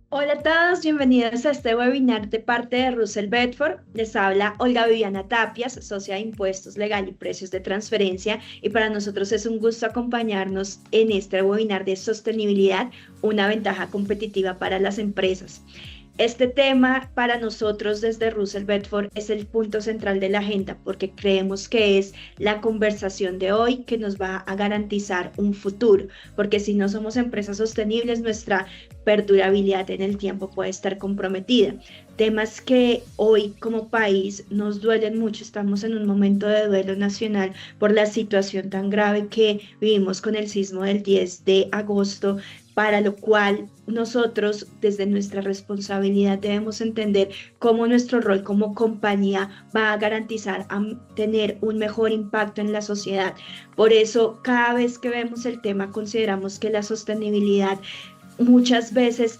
Hola a todos, bienvenidos a este webinar de parte de Russell Bedford. Les habla Olga Viviana Tapias, socia de Impuestos Legal y Precios de Transferencia, y para nosotros es un gusto acompañarnos en este webinar de sostenibilidad, una ventaja competitiva para las empresas. Este tema para nosotros desde Russell Bedford es el punto central de la agenda porque creemos que es la conversación de hoy que nos va a garantizar un futuro, porque si no somos empresas sostenibles, nuestra perdurabilidad en el tiempo puede estar comprometida. Temas que hoy como país nos duelen mucho, estamos en un momento de duelo nacional por la situación tan grave que vivimos con el sismo del 10 de agosto, para lo cual nosotros desde nuestra responsabilidad debemos entender cómo nuestro rol como compañía va a garantizar tener un mejor impacto en la sociedad. Por eso, cada vez que vemos el tema, consideramos que la sostenibilidad muchas veces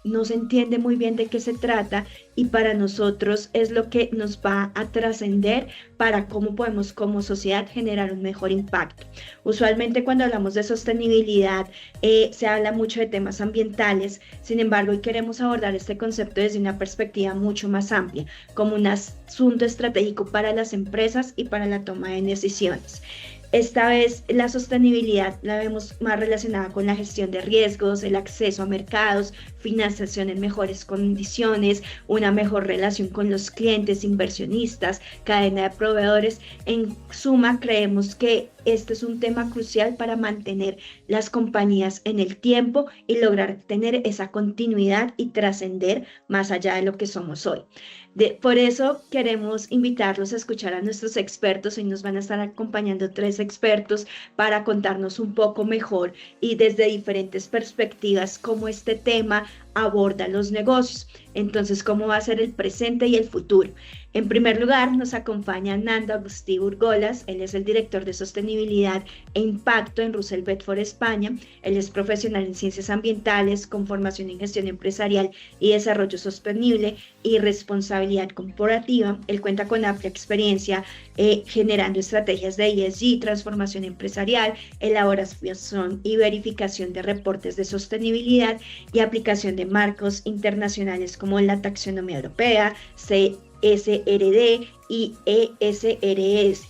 no se entiende muy bien de qué se trata, y para nosotros es lo que nos va a trascender para cómo podemos como sociedad generar un mejor impacto. Usualmente cuando hablamos de sostenibilidad se habla mucho de temas ambientales. Sin embargo, hoy queremos abordar este concepto desde una perspectiva mucho más amplia, como un asunto estratégico para las empresas y para la toma de decisiones. Esta vez la sostenibilidad la vemos más relacionada con la gestión de riesgos, el acceso a mercados, financiación en mejores condiciones, una mejor relación con los clientes, inversionistas, cadena de proveedores. En suma, creemos que este es un tema crucial para mantener las compañías en el tiempo y lograr tener esa continuidad y trascender más allá de lo que somos hoy. Por eso queremos invitarlos a escuchar a nuestros expertos. Hoy nos van a estar acompañando tres expertos para contarnos un poco mejor y desde diferentes perspectivas cómo este tema aborda los negocios. Entonces, cómo va a ser el presente y el futuro. En primer lugar, nos acompaña Nando Agustí Urgolas. Él es el director de sostenibilidad e impacto en Russell Bedford, España. Él es profesional en ciencias ambientales, con formación en gestión empresarial y desarrollo sostenible y responsabilidad corporativa. Él cuenta con amplia experiencia generando estrategias de ESG, transformación empresarial, elaboración y verificación de reportes de sostenibilidad y aplicación de marcos internacionales como la taxonomía europea, CSRD y ESRS.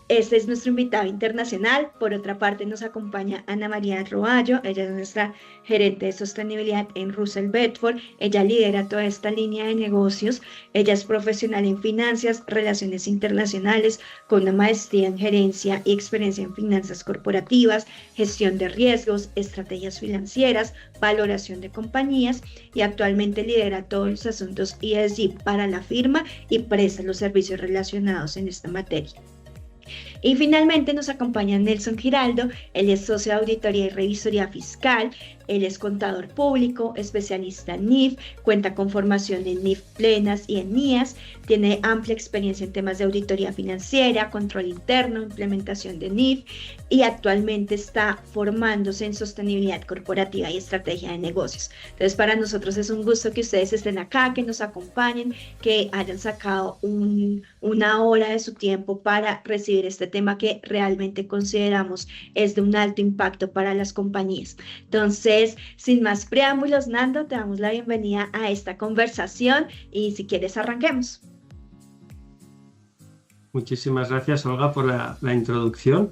Este es nuestro invitado internacional. Por otra parte, nos acompaña Ana María Roballo. Ella es nuestra gerente de sostenibilidad en Russell Bedford. Ella lidera toda esta línea de negocios. Ella es profesional en finanzas, relaciones internacionales, con una maestría en gerencia y experiencia en finanzas corporativas, gestión de riesgos, estrategias financieras, valoración de compañías, y actualmente lidera todos los asuntos ESG para la firma y presta los servicios relacionados en esta materia. Y finalmente nos acompaña Nelson Giraldo. Él es socio de auditoría y revisoría fiscal. Él es contador público, especialista en NIF, cuenta con formación en NIF plenas y en NIAS, tiene amplia experiencia en temas de auditoría financiera, control interno, implementación de NIF, y actualmente está formándose en sostenibilidad corporativa y estrategia de negocios. Entonces, para nosotros es un gusto que ustedes estén acá, que nos acompañen, que hayan sacado una hora de su tiempo para recibir este tema que realmente consideramos es de un alto impacto para las compañías. Entonces, sin más preámbulos, Nando, te damos la bienvenida a esta conversación y si quieres arranquemos. Muchísimas gracias, Olga, por la introducción.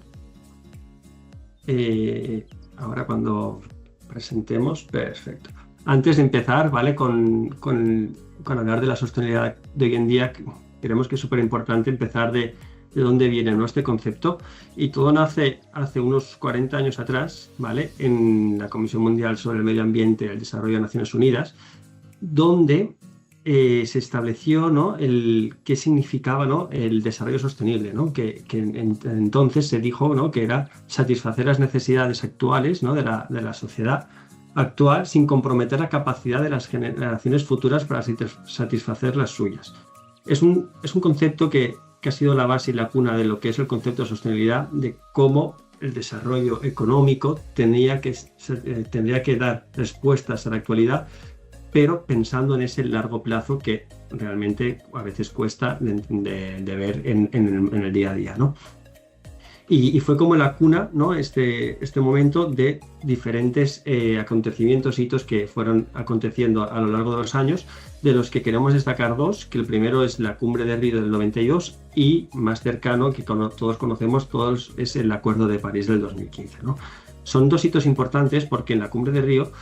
Ahora cuando presentemos, perfecto. Antes de empezar, ¿vale? Con hablar de la sostenibilidad de hoy en día, creemos que es súper importante empezar de dónde viene, ¿no?, este concepto. Y todo nace hace unos 40 años atrás, ¿vale?, en la Comisión Mundial sobre el Medio Ambiente y el Desarrollo de Naciones Unidas, donde se estableció, ¿no?, qué significaba, ¿no?, el desarrollo sostenible, ¿no?, que entonces se dijo, ¿no?, que era satisfacer las necesidades actuales, ¿no?, de la sociedad actual sin comprometer la capacidad de las generaciones futuras para satisfacer las suyas. Es un concepto que ha sido la base y la cuna de lo que es el concepto de sostenibilidad, de cómo el desarrollo económico tendría que dar respuestas a la actualidad, pero pensando en ese largo plazo que realmente a veces cuesta de ver en el día a día, ¿no? Y fue como la cuna, ¿no? Este momento de diferentes acontecimientos, hitos que fueron aconteciendo a lo largo de los años, de los que queremos destacar dos, que el primero es la Cumbre de Río del 92 y más cercano, que todos conocemos, es el Acuerdo de París del 2015, ¿no? Son dos hitos importantes porque en la Cumbre de Río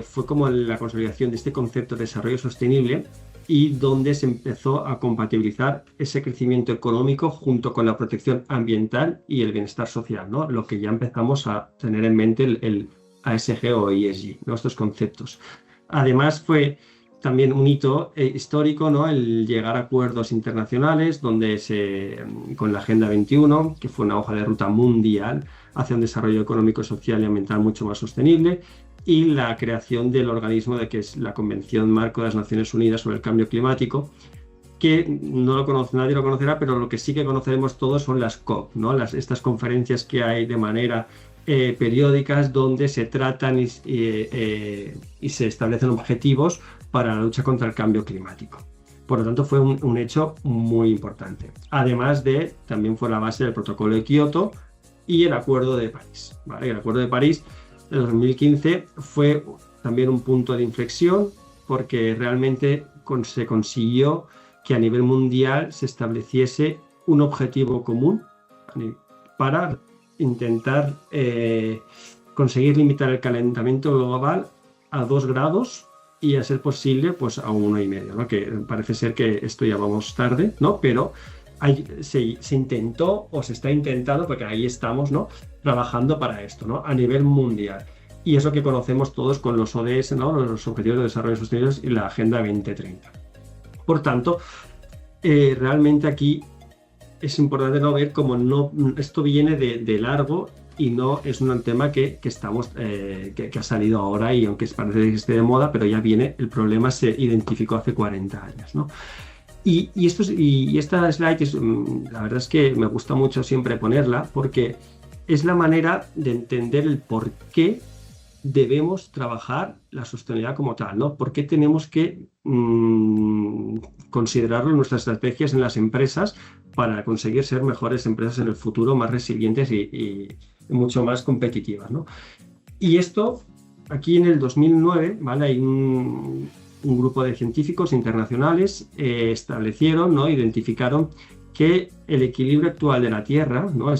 fue como la consolidación de este concepto de desarrollo sostenible y donde se empezó a compatibilizar ese crecimiento económico junto con la protección ambiental y el bienestar social, ¿no? Lo que ya empezamos a tener en mente el ASG o ESG, ¿no? Estos conceptos. Además fue también un hito histórico, ¿no? El llegar a acuerdos internacionales con la Agenda 21, que fue una hoja de ruta mundial hacia un desarrollo económico, social y ambiental mucho más sostenible, y la creación del organismo que es la Convención Marco de las Naciones Unidas sobre el Cambio Climático, que nadie lo conocerá, pero lo que sí que conoceremos todos son las COP, ¿no? Estas conferencias que hay de manera periódicas donde se tratan y se establecen objetivos para la lucha contra el cambio climático. Por lo tanto, fue un hecho muy importante. Además también fue la base del Protocolo de Kioto y el Acuerdo de París, ¿vale? El Acuerdo de París de 2015 fue también un punto de inflexión porque realmente se consiguió que a nivel mundial se estableciese un objetivo común para intentar conseguir limitar el calentamiento global a 2 grados y a ser posible pues a 1,5, ¿no? Que parece ser que esto ya vamos tarde, ¿no? Pero se intentó o se está intentando, porque ahí estamos, ¿no? Trabajando para esto, ¿no? A nivel mundial. Y eso que conocemos todos con los ODS, ¿no? Los Objetivos de Desarrollo Sostenible y la Agenda 2030. Por tanto, realmente aquí es importante no ver cómo esto viene de largo y no es un tema que ha salido ahora y aunque parece que esté de moda, pero ya viene, el problema se identificó hace 40 años, ¿no? Y esta slide, la verdad es que me gusta mucho siempre ponerla porque es la manera de entender el por qué debemos trabajar la sostenibilidad como tal, ¿no? ¿Por qué tenemos que considerarlo en nuestras estrategias en las empresas para conseguir ser mejores empresas en el futuro, más resilientes y mucho más competitivas, ¿no? Y esto, aquí en el 2009, ¿vale? Hay un grupo de científicos internacionales establecieron, ¿no? Identificaron que el equilibrio actual de la Tierra, ¿no?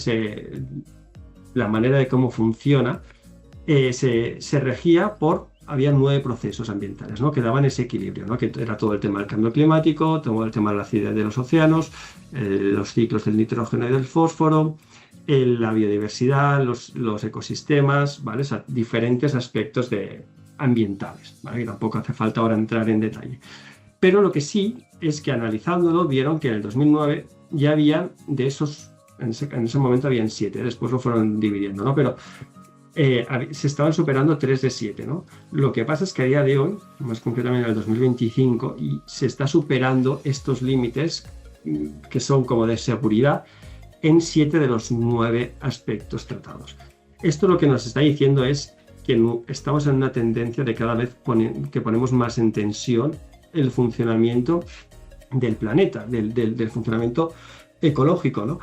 La manera de cómo funciona, se regía había 9 procesos ambientales, ¿no? Que daban ese equilibrio, ¿no? Que era todo el tema del cambio climático, todo el tema de la acidez de los océanos, los ciclos del nitrógeno y del fósforo, la biodiversidad, los ecosistemas, ¿vale? O sea, diferentes aspectos ambientales, ¿vale? Y tampoco hace falta ahora entrar en detalle. Pero lo que sí es que analizándolo vieron que en el 2009 ya habían de esos, en ese momento habían 7, después lo fueron dividiendo, ¿no? Pero se estaban superando 3 de 7, ¿no? Lo que pasa es que a día de hoy, más concretamente en el 2025, y se está superando estos límites que son como de seguridad en 7 de los 9 aspectos tratados. Esto lo que nos está diciendo es que estamos en una tendencia de cada vez que ponemos más en tensión el funcionamiento del planeta, del funcionamiento ecológico, ¿no?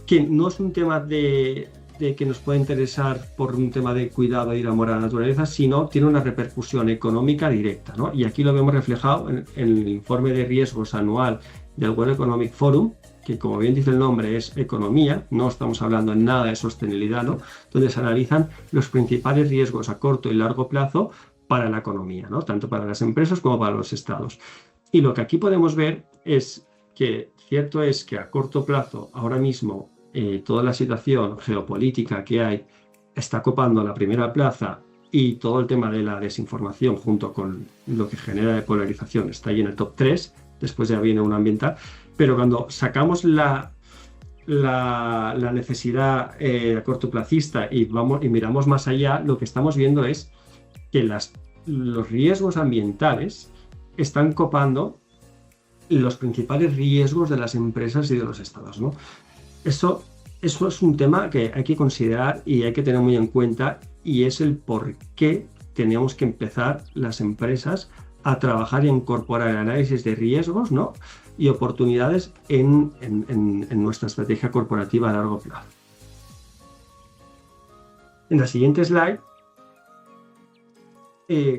Que no es un tema que nos puede interesar por un tema de cuidado y de amor a la naturaleza, sino tiene una repercusión económica directa, ¿no? Y aquí lo vemos reflejado en el informe de riesgos anual del World Economic Forum, que como bien dice el nombre es economía, no estamos hablando en nada de sostenibilidad, ¿no? Donde se analizan los principales riesgos a corto y largo plazo para la economía, ¿no? Tanto para las empresas como para los estados. Y lo que aquí podemos ver es que cierto es que a corto plazo, ahora mismo, toda la situación geopolítica que hay está copando la primera plaza y todo el tema de la desinformación junto con lo que genera de polarización está ahí en el top 3, después ya viene un ambiental, pero cuando sacamos la necesidad cortoplacista y miramos más allá, lo que estamos viendo es que los riesgos ambientales están copando los principales riesgos de las empresas y de los estados, ¿no? Eso es un tema que hay que considerar y hay que tener muy en cuenta y es el por qué tenemos que empezar las empresas a trabajar y a incorporar el análisis de riesgos, ¿no? Y oportunidades en nuestra estrategia corporativa a largo plazo. En la siguiente slide,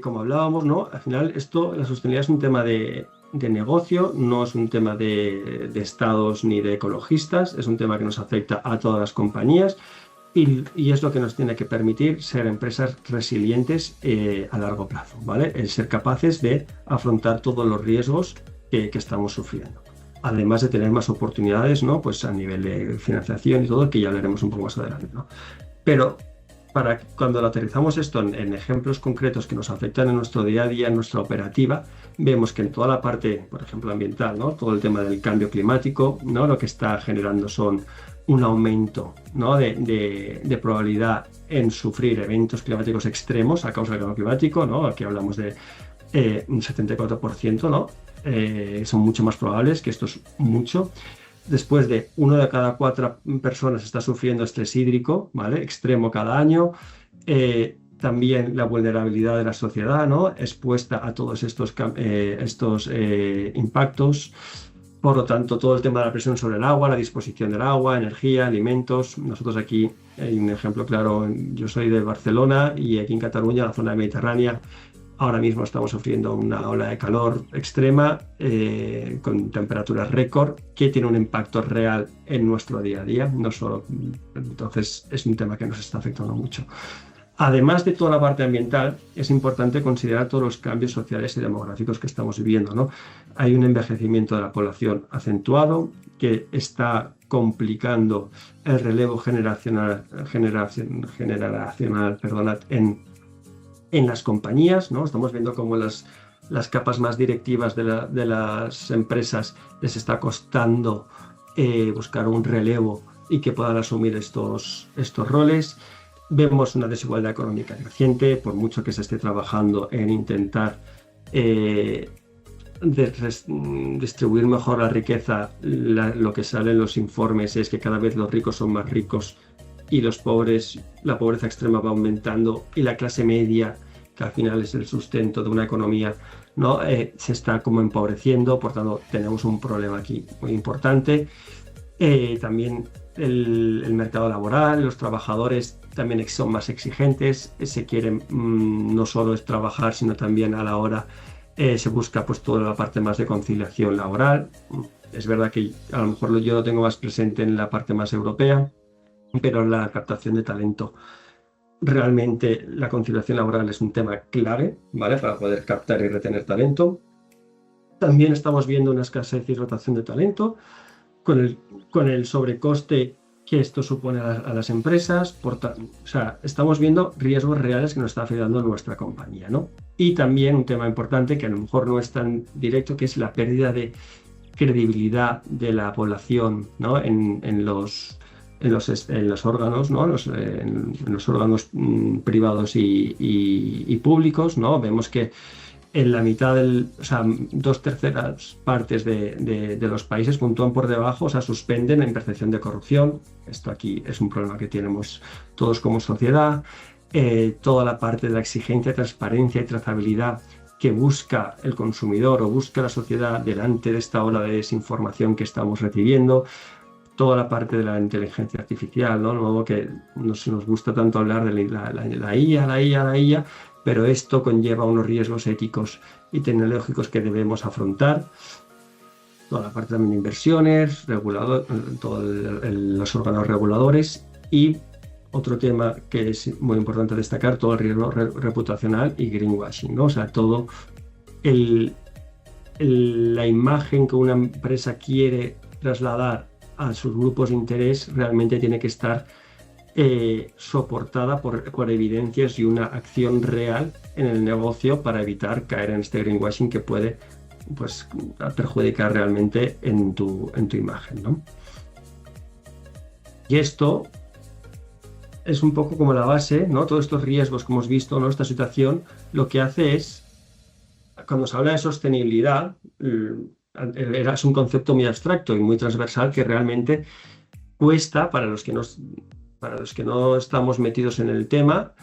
como hablábamos, ¿no? Al final la sostenibilidad es un tema de negocio, no es un tema de estados ni de ecologistas, es un tema que nos afecta a todas las compañías y es lo que nos tiene que permitir ser empresas resilientes a largo plazo, ¿vale? El ser capaces de afrontar todos los riesgos que estamos sufriendo. Además de tener más oportunidades, ¿no? Pues a nivel de financiación y todo, que ya hablaremos un poco más adelante, ¿no? Pero cuando lo aterrizamos esto en ejemplos concretos que nos afectan en nuestro día a día, en nuestra operativa, vemos que en toda la parte, por ejemplo, ambiental, ¿no? Todo el tema del cambio climático, ¿no? Lo que está generando son un aumento, ¿no? de probabilidad en sufrir eventos climáticos extremos a causa del cambio climático, ¿no? Aquí hablamos de un 74%, ¿no? Son mucho más probables, que esto es mucho. Después de 1 de cada 4 personas está sufriendo estrés hídrico, ¿vale? Extremo cada año. También la vulnerabilidad de la sociedad, ¿no? Expuesta a todos estos impactos. Por lo tanto, todo el tema de la presión sobre el agua, la disposición del agua, energía, alimentos. Nosotros aquí, hay un ejemplo claro, yo soy de Barcelona y aquí en Cataluña, la zona mediterránea, ahora mismo estamos sufriendo una ola de calor extrema con temperaturas récord que tiene un impacto real en nuestro día a día, no solo. Entonces es un tema que nos está afectando mucho. Además de toda la parte ambiental, es importante considerar todos los cambios sociales y demográficos que estamos viviendo, ¿no? Hay un envejecimiento de la población acentuado que está complicando el relevo generacional en las compañías, ¿no? Estamos viendo cómo las capas más directivas de las empresas les está costando buscar un relevo y que puedan asumir estos roles. Vemos una desigualdad económica creciente, por mucho que se esté trabajando en intentar distribuir mejor la riqueza. Lo que sale en los informes es que cada vez los ricos son más ricos y los pobres, la pobreza extrema va aumentando y la clase media, que al final es el sustento de una economía, ¿no? Se está como empobreciendo. Por tanto, tenemos un problema aquí muy importante. También el mercado laboral, los trabajadores también son más exigentes, se quieren no solo es trabajar, sino también a la hora se busca pues toda la parte más de conciliación laboral. Es verdad que a lo mejor yo lo tengo más presente en la parte más europea, pero la captación de talento, realmente la conciliación laboral es un tema clave, ¿vale? Para poder captar y retener talento. También estamos viendo una escasez y rotación de talento con el sobrecoste que esto supone a las empresas. O sea, estamos viendo riesgos reales que nos está afectando a nuestra compañía, ¿no? Y también un tema importante que a lo mejor no es tan directo, que es la pérdida de credibilidad de la población, ¿no? en los órganos, ¿no? En los órganos privados y públicos, ¿no? Vemos que en la mitad o sea, 2/3 partes de los países puntúan por debajo, o sea, suspenden en percepción de corrupción. Esto aquí es un problema que tenemos todos como sociedad. Toda la parte de la exigencia, transparencia y trazabilidad que busca el consumidor o busca la sociedad delante de esta ola de desinformación que estamos recibiendo. Toda la parte de la inteligencia artificial, ¿no? Luego que nos gusta tanto hablar de la IA, pero esto conlleva unos riesgos éticos y tecnológicos que debemos afrontar. Toda la parte también de inversiones, todos los órganos reguladores y otro tema que es muy importante destacar, todo el riesgo reputacional y greenwashing, ¿no? O sea, todo la imagen que una empresa quiere trasladar a sus grupos de interés realmente tiene que estar soportada por evidencias y una acción real en el negocio para evitar caer en este greenwashing que puede pues, perjudicar realmente en tu imagen, ¿no? Y esto es un poco como la base, ¿no? Todos estos riesgos que hemos visto, ¿no? Esta situación lo que hace es, cuando se habla de sostenibilidad, es un concepto muy abstracto y muy transversal que realmente cuesta para los que no estamos metidos en el tema,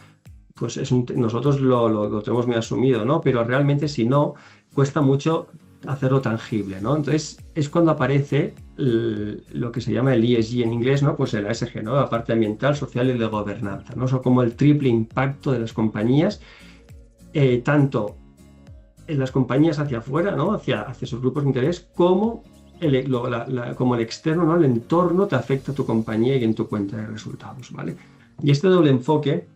pues nosotros lo tenemos muy asumido, ¿no? Pero realmente si no, cuesta mucho hacerlo tangible, ¿no? Entonces es cuando aparece lo que se llama el ESG en inglés, ¿no? Pues el ASG, ¿no? La parte ambiental, social y de gobernanza, ¿no? Son como el triple impacto de las compañías, tanto en las compañías hacia afuera, ¿no? Hacia sus grupos de interés, como como el externo, ¿no? El entorno te afecta a tu compañía y en tu cuenta de resultados, ¿vale? Y este doble enfoque,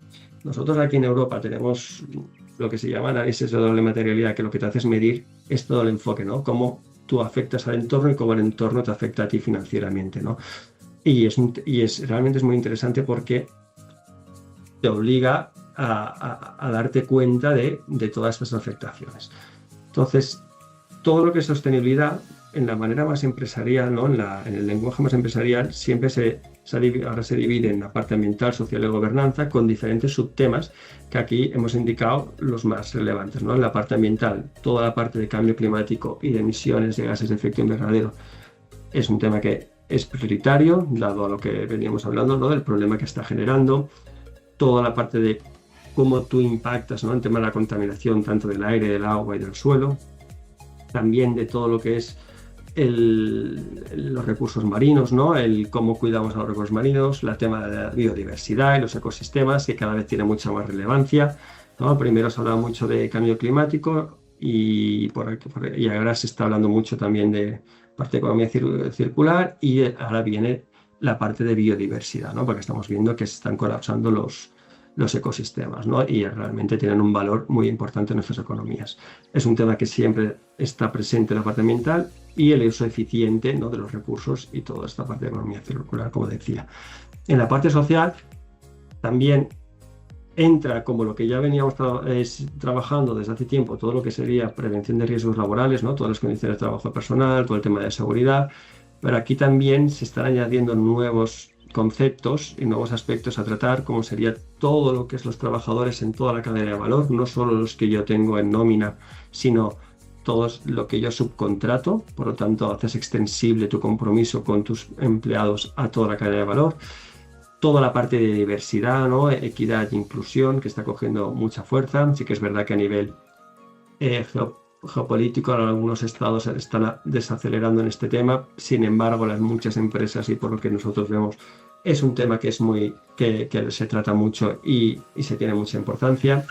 nosotros aquí en Europa tenemos lo que se llama análisis de doble materialidad, que lo que te hace es medir este doble enfoque, ¿no? Cómo tú afectas al entorno y cómo el entorno te afecta a ti financieramente, ¿no? Y realmente es muy interesante porque te obliga a darte cuenta de todas estas afectaciones. Entonces, todo lo que es sostenibilidad, en la manera más empresarial, ¿no? En el lenguaje más empresarial, siempre ahora se divide en la parte ambiental, social y gobernanza, con diferentes subtemas que aquí hemos indicado los más relevantes, ¿no? En la parte ambiental, toda la parte de cambio climático y de emisiones de gases de efecto invernadero es un tema que es prioritario, dado a lo que veníamos hablando, ¿no? Del problema que está generando. Toda la parte de cómo tú impactas, ¿no? En tema de la contaminación tanto del aire, del agua y del suelo. También de todo lo que es los recursos marinos, ¿no? El cómo cuidamos a los recursos marinos, el tema de la biodiversidad y los ecosistemas, que cada vez tiene mucha más relevancia, ¿no? Primero se hablaba mucho de cambio climático y ahora se está hablando mucho también de parte de economía circular, y ahora viene la parte de biodiversidad, ¿no? Porque estamos viendo que se están colapsando los ecosistemas, ¿no? Y realmente tienen un valor muy importante en nuestras economías. Es un tema que siempre está presente en la parte ambiental, y el uso eficiente, ¿no? De los recursos y toda esta parte de economía circular, como decía. En la parte social también entra como lo que ya veníamos trabajando desde hace tiempo, todo lo que sería prevención de riesgos laborales, ¿no? Todas las condiciones de trabajo personal, todo el tema de seguridad, pero aquí también se están añadiendo nuevos conceptos y nuevos aspectos a tratar, como sería todo lo que es los trabajadores en toda la cadena de valor, no solo los que yo tengo en nómina, sino todo lo que yo subcontrato. Por lo tanto, haces extensible tu compromiso con tus empleados a toda la cadena de valor. Toda la parte de diversidad, ¿no? Equidad e inclusión, que está cogiendo mucha fuerza. Sí que es verdad que a nivel geopolítico algunos estados están desacelerando en este tema. Sin embargo, las muchas empresas, y por lo que nosotros vemos, es un tema que se trata mucho y se tiene mucha importancia.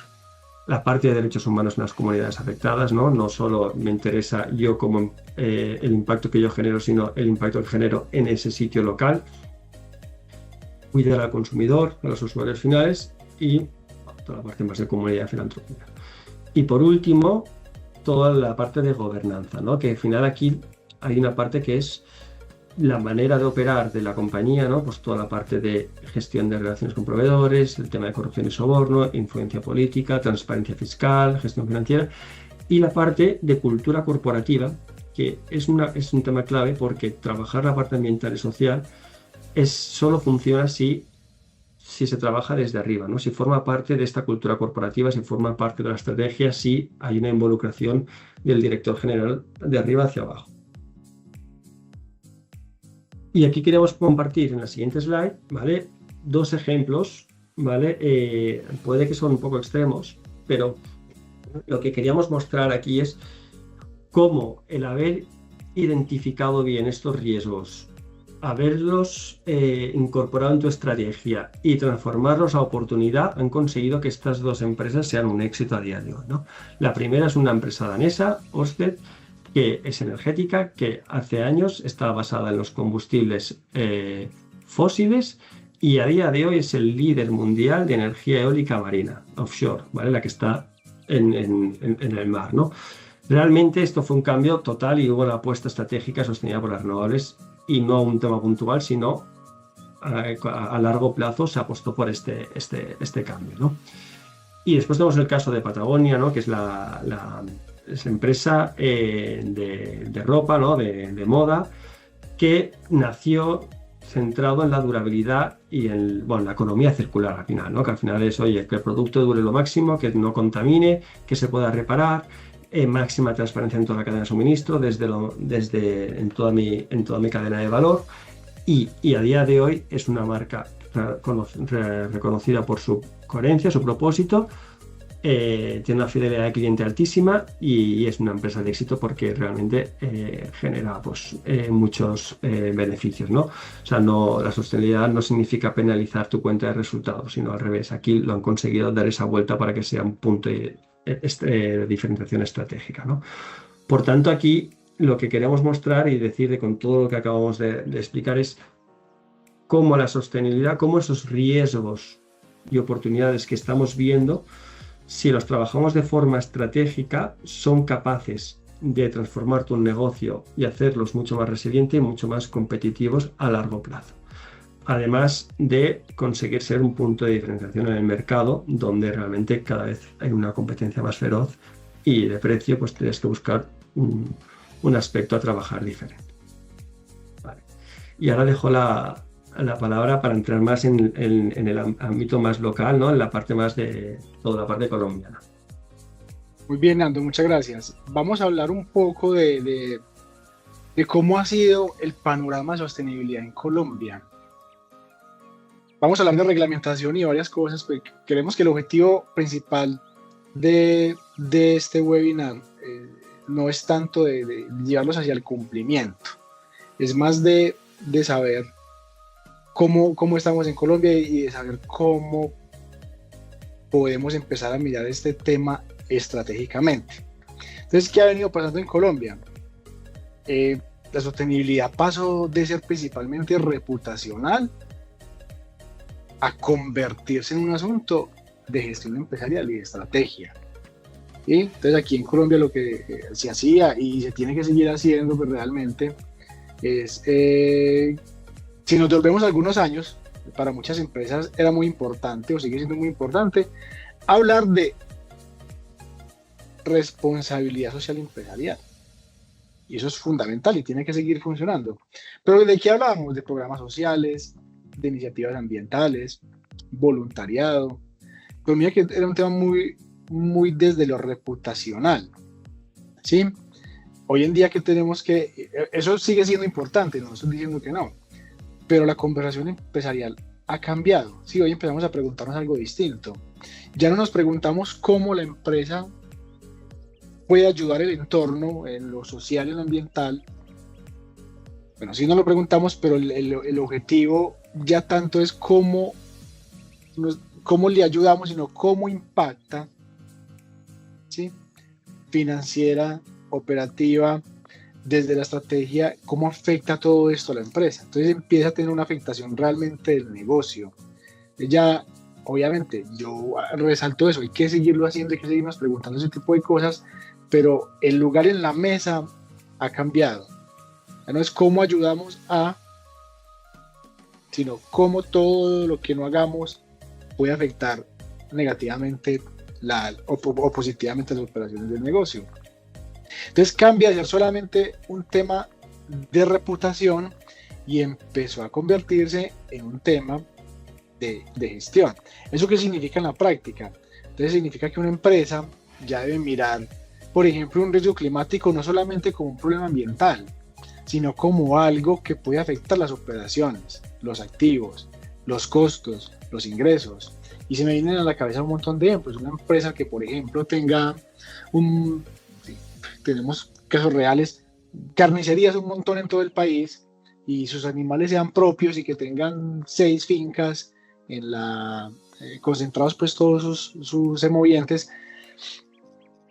La parte de derechos humanos en las comunidades afectadas, ¿no? No solo me interesa yo como el impacto que yo genero, sino el impacto que genero en ese sitio local. Cuidar al consumidor, a los usuarios finales, y toda la parte más de comunidad filantrópica. Y por último, toda la parte de gobernanza, ¿no? Que al final aquí hay una parte que es la manera de operar de la compañía, ¿no? Pues toda la parte de gestión de relaciones con proveedores, el tema de corrupción y soborno, influencia política, transparencia fiscal, gestión financiera, y la parte de cultura corporativa, que es un tema clave, porque trabajar la parte ambiental y social solo funciona si se trabaja desde arriba, ¿no? Si forma parte de esta cultura corporativa, si forma parte de la estrategia, si hay una involucración del director general de arriba hacia abajo. Y aquí queremos compartir en la siguiente slide, ¿vale? Dos ejemplos, ¿vale? Puede que son un poco extremos, pero lo que queríamos mostrar aquí es cómo el haber identificado bien estos riesgos, haberlos incorporado en tu estrategia y transformarlos a oportunidad, han conseguido que estas dos empresas sean un éxito a día de hoy, ¿no? La primera es una empresa danesa, Ørsted, que es energética, que hace años estaba basada en los combustibles fósiles, y a día de hoy es el líder mundial de energía eólica marina, offshore, ¿vale? La que está en el mar, ¿no? Realmente esto fue un cambio total y hubo una apuesta estratégica sostenida por las renovables, y no un tema puntual, sino a largo plazo se apostó por este cambio, ¿no? Y después tenemos el caso de Patagonia, ¿no? Que es la empresa de ropa, ¿no? de moda, que nació centrado en la durabilidad y en la economía circular al final, ¿no? Que al final es, oye, que el producto dure lo máximo, que no contamine, que se pueda reparar, máxima transparencia en toda la cadena de suministro, en toda mi cadena de valor, y a día de hoy es una marca reconocida por su coherencia, su propósito, tiene una fidelidad de cliente altísima y es una empresa de éxito porque realmente genera pues, muchos beneficios, ¿no? O sea, la sostenibilidad no significa penalizar tu cuenta de resultados, sino al revés. Aquí lo han conseguido dar esa vuelta para que sea un punto de diferenciación estratégica, ¿no? Por tanto, aquí lo que queremos mostrar y decir con todo lo que acabamos de explicar es cómo la sostenibilidad, cómo esos riesgos y oportunidades que estamos viendo, si los trabajamos de forma estratégica, son capaces de transformar tu negocio y hacerlos mucho más resilientes y mucho más competitivos a largo plazo. Además de conseguir ser un punto de diferenciación en el mercado, donde realmente cada vez hay una competencia más feroz y de precio, pues tienes que buscar un aspecto a trabajar diferente. Vale. Y ahora dejo la palabra para entrar más en el ámbito más local, ¿no? En la parte más de toda la parte colombiana. Muy bien, Nando, muchas gracias. Vamos a hablar un poco de cómo ha sido el panorama de sostenibilidad en Colombia. Vamos a hablar de reglamentación y varias cosas, porque creemos que el objetivo principal de este webinar no es tanto de llevarlos hacia el cumplimiento, es más de saber cómo estamos en Colombia y de saber cómo podemos empezar a mirar este tema estratégicamente. Entonces, ¿qué ha venido pasando en Colombia? La sostenibilidad pasó de ser principalmente reputacional a convertirse en un asunto de gestión empresarial y de estrategia. ¿Sí? Entonces, aquí en Colombia lo que se hacía y se tiene que seguir haciendo, pues realmente es, si nos volvemos algunos años, para muchas empresas era muy importante o sigue siendo muy importante hablar de responsabilidad social empresarial. Y eso es fundamental y tiene que seguir funcionando. Pero ¿de qué hablábamos? De programas sociales, de iniciativas ambientales, voluntariado. Pero mira que era un tema muy desde lo reputacional, ¿sí? Hoy en día que tenemos que, eso sigue siendo importante, no estoy diciendo que no, pero la conversación empresarial ha cambiado. Sí, hoy empezamos a preguntarnos algo distinto. Ya no nos preguntamos cómo la empresa puede ayudar el entorno en lo social y en lo ambiental. Bueno, sí nos lo preguntamos, pero el objetivo ya tanto es cómo le ayudamos, sino cómo impacta, ¿sí? Financiera, operativa, desde la estrategia, cómo afecta todo esto a la empresa. Entonces empieza a tener una afectación realmente del negocio. Ya, obviamente, yo resalto eso, hay que seguirlo haciendo, hay que seguirnos preguntando ese tipo de cosas, pero el lugar en la mesa ha cambiado. Ya no es cómo ayudamos sino cómo todo lo que no hagamos puede afectar negativamente o positivamente las operaciones del negocio. Entonces cambia de ser solamente un tema de reputación y empezó a convertirse en un tema de gestión. ¿Eso qué significa en la práctica? Entonces significa que una empresa ya debe mirar, por ejemplo, un riesgo climático no solamente como un problema ambiental, sino como algo que puede afectar las operaciones, los activos, los costos, los ingresos. Y se me vienen a la cabeza un montón de ejemplos. Una empresa que, por ejemplo, tenemos casos reales, carnicerías un montón en todo el país y sus animales sean propios y que tengan 6 fincas concentrados pues todos sus emovientes.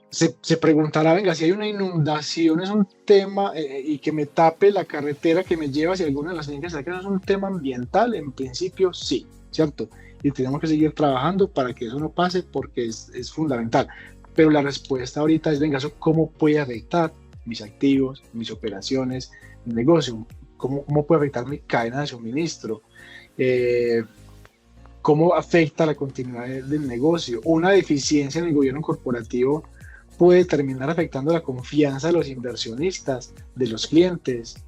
Se preguntará, venga, si hay una inundación es un tema y que me tape la carretera que me lleva hacia alguna de las fincas, ¿será que no es un tema ambiental? En principio sí, ¿cierto? Y tenemos que seguir trabajando para que eso no pase porque es fundamental. Pero la respuesta ahorita es, venga, ¿eso cómo puede afectar mis activos, mis operaciones, mi negocio? ¿Cómo puede afectar mi cadena de suministro? ¿Cómo afecta la continuidad del negocio? Una deficiencia en el gobierno corporativo puede terminar afectando la confianza de los inversionistas, de los clientes,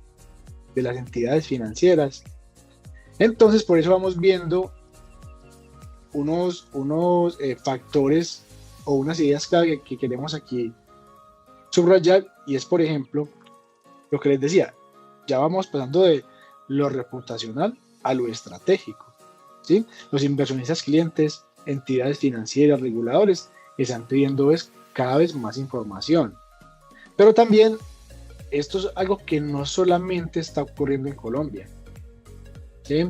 de las entidades financieras. Entonces, por eso vamos viendo unos factores o unas ideas clave que queremos aquí subrayar, y es, por ejemplo, lo que les decía, ya vamos pasando de lo reputacional a lo estratégico, ¿sí? Los inversionistas, clientes, entidades financieras, reguladores, están pidiendo es cada vez más información. Pero también esto es algo que no solamente está ocurriendo en Colombia, ¿sí?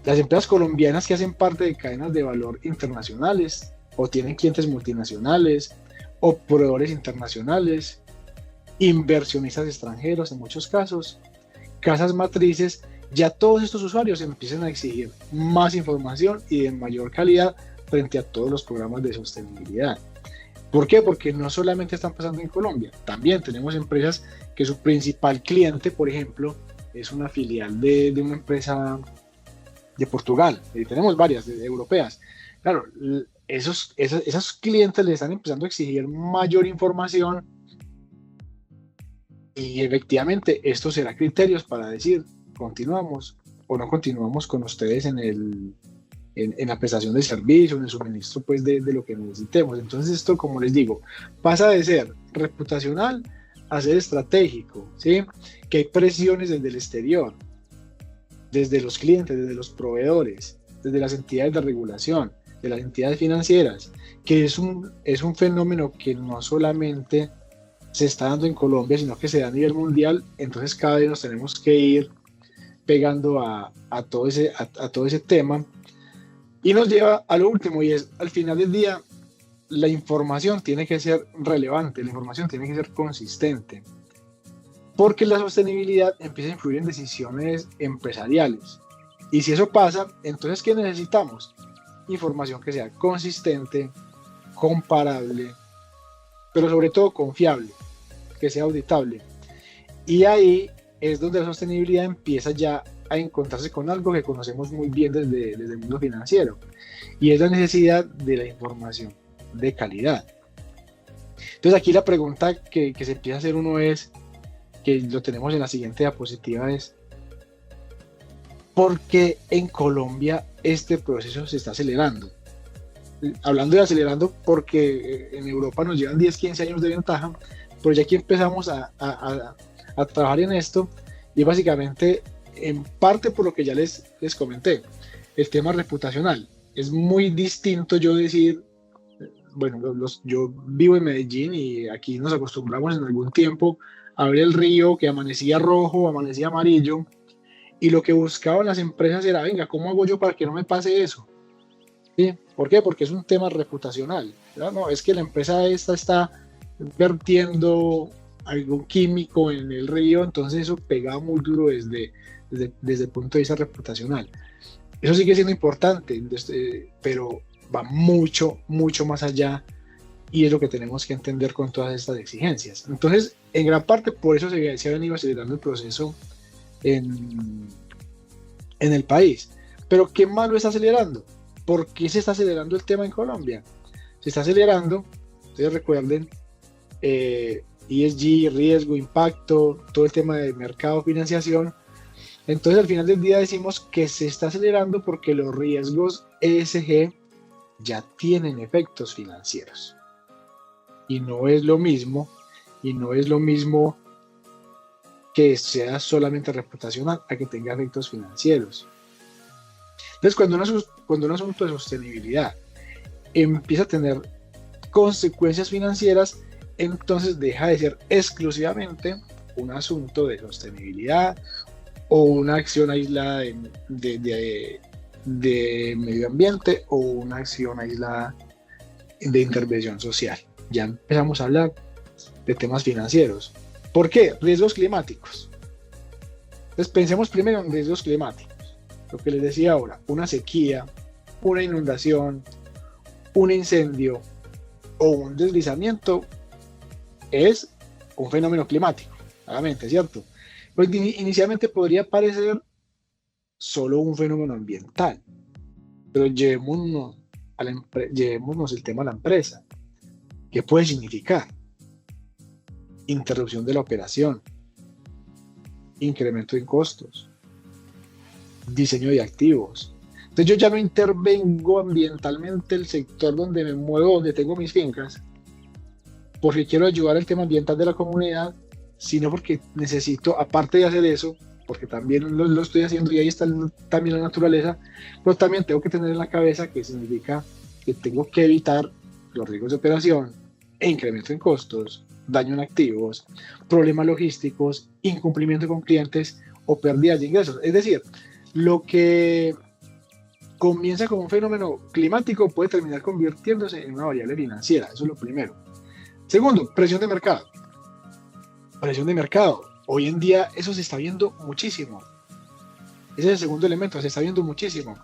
Las empresas colombianas que hacen parte de cadenas de valor internacionales o tienen clientes multinacionales o proveedores internacionales, inversionistas extranjeros en muchos casos, casas matrices, ya todos estos usuarios empiezan a exigir más información y de mayor calidad frente a todos los programas de sostenibilidad. ¿Por qué? Porque no solamente están pasando en Colombia, también tenemos empresas que su principal cliente, por ejemplo, es una filial de una empresa de Portugal, y tenemos varias europeas. Claro, esos clientes le están empezando a exigir mayor información y efectivamente esto será criterios para decir continuamos o no continuamos con ustedes en la prestación de servicio, en el suministro pues de lo que necesitemos. Entonces esto, como les digo, pasa de ser reputacional a ser estratégico, ¿sí? Que hay presiones desde el exterior, desde los clientes, desde los proveedores, desde las entidades de regulación, de las entidades financieras, que es un fenómeno que no solamente se está dando en Colombia, sino que se da a nivel mundial. Entonces cada vez nos tenemos que ir pegando a todo ese tema, y nos lleva a lo último, y es, al final del día, la información tiene que ser relevante, la información tiene que ser consistente, porque la sostenibilidad empieza a influir en decisiones empresariales. Y si eso pasa, entonces ¿qué necesitamos? Información que sea consistente, comparable, pero sobre todo confiable, que sea auditable. Y ahí es donde la sostenibilidad empieza ya a encontrarse con algo que conocemos muy bien desde el mundo financiero, y es la necesidad de la información de calidad. Entonces aquí la pregunta que se empieza a hacer uno es, que lo tenemos en la siguiente diapositiva, es ¿por qué en Colombia este proceso se está acelerando? Hablando de acelerando, porque en Europa nos llevan 10-15 años de ventaja, pero ya aquí empezamos a trabajar en esto, y básicamente en parte por lo que ya les comenté, el tema reputacional. Es muy distinto yo decir, bueno, yo vivo en Medellín y aquí nos acostumbramos en algún tiempo a ver el río que amanecía rojo, amanecía amarillo, y lo que buscaban las empresas era, venga, ¿cómo hago yo para que no me pase eso? ¿Sí? ¿Por qué? Porque es un tema reputacional. No, es que la empresa esta está vertiendo algún químico en el río, entonces eso pegaba muy duro desde el punto de vista reputacional. Eso sigue siendo importante, pero va mucho, mucho más allá, y es lo que tenemos que entender con todas estas exigencias. Entonces, en gran parte, por eso se ha venido acelerando el proceso en el país. Pero ¿qué más lo está acelerando? ¿Por qué se está acelerando el tema en Colombia? Se está acelerando, ustedes recuerden, ESG, riesgo, impacto, todo el tema de mercado, financiación. Entonces al final del día decimos que se está acelerando porque los riesgos ESG ya tienen efectos financieros. Y no es lo mismo que sea solamente reputacional a que tenga efectos financieros. Entonces cuando un asunto de sostenibilidad empieza a tener consecuencias financieras, entonces deja de ser exclusivamente un asunto de sostenibilidad o una acción aislada de medio ambiente o una acción aislada de intervención social. Ya empezamos a hablar de temas financieros. ¿Por qué? Riesgos climáticos. Entonces pensemos primero en riesgos climáticos. Lo que les decía ahora, una sequía, una inundación, un incendio o un deslizamiento es un fenómeno climático, claramente, ¿cierto? Pues inicialmente podría parecer solo un fenómeno ambiental, pero llevémonos el tema a la empresa. ¿Qué puede significar? Interrupción de la operación, incremento en costos, diseño de activos. Entonces yo ya no intervengo ambientalmente el sector donde me muevo, donde tengo mis fincas, porque quiero ayudar al tema ambiental de la comunidad, sino porque necesito, aparte de hacer eso, porque también lo estoy haciendo y ahí está también la naturaleza, pero también tengo que tener en la cabeza que significa que tengo que evitar los riesgos de operación, incremento en costos, daño en activos, problemas logísticos, incumplimiento con clientes o pérdidas de ingresos. Es decir, lo que comienza como un fenómeno climático puede terminar convirtiéndose en una variable financiera. Eso es lo primero. Segundo, presión de mercado. Presión de mercado. Hoy en día eso se está viendo muchísimo. Ese es el segundo elemento, se está viendo muchísimo.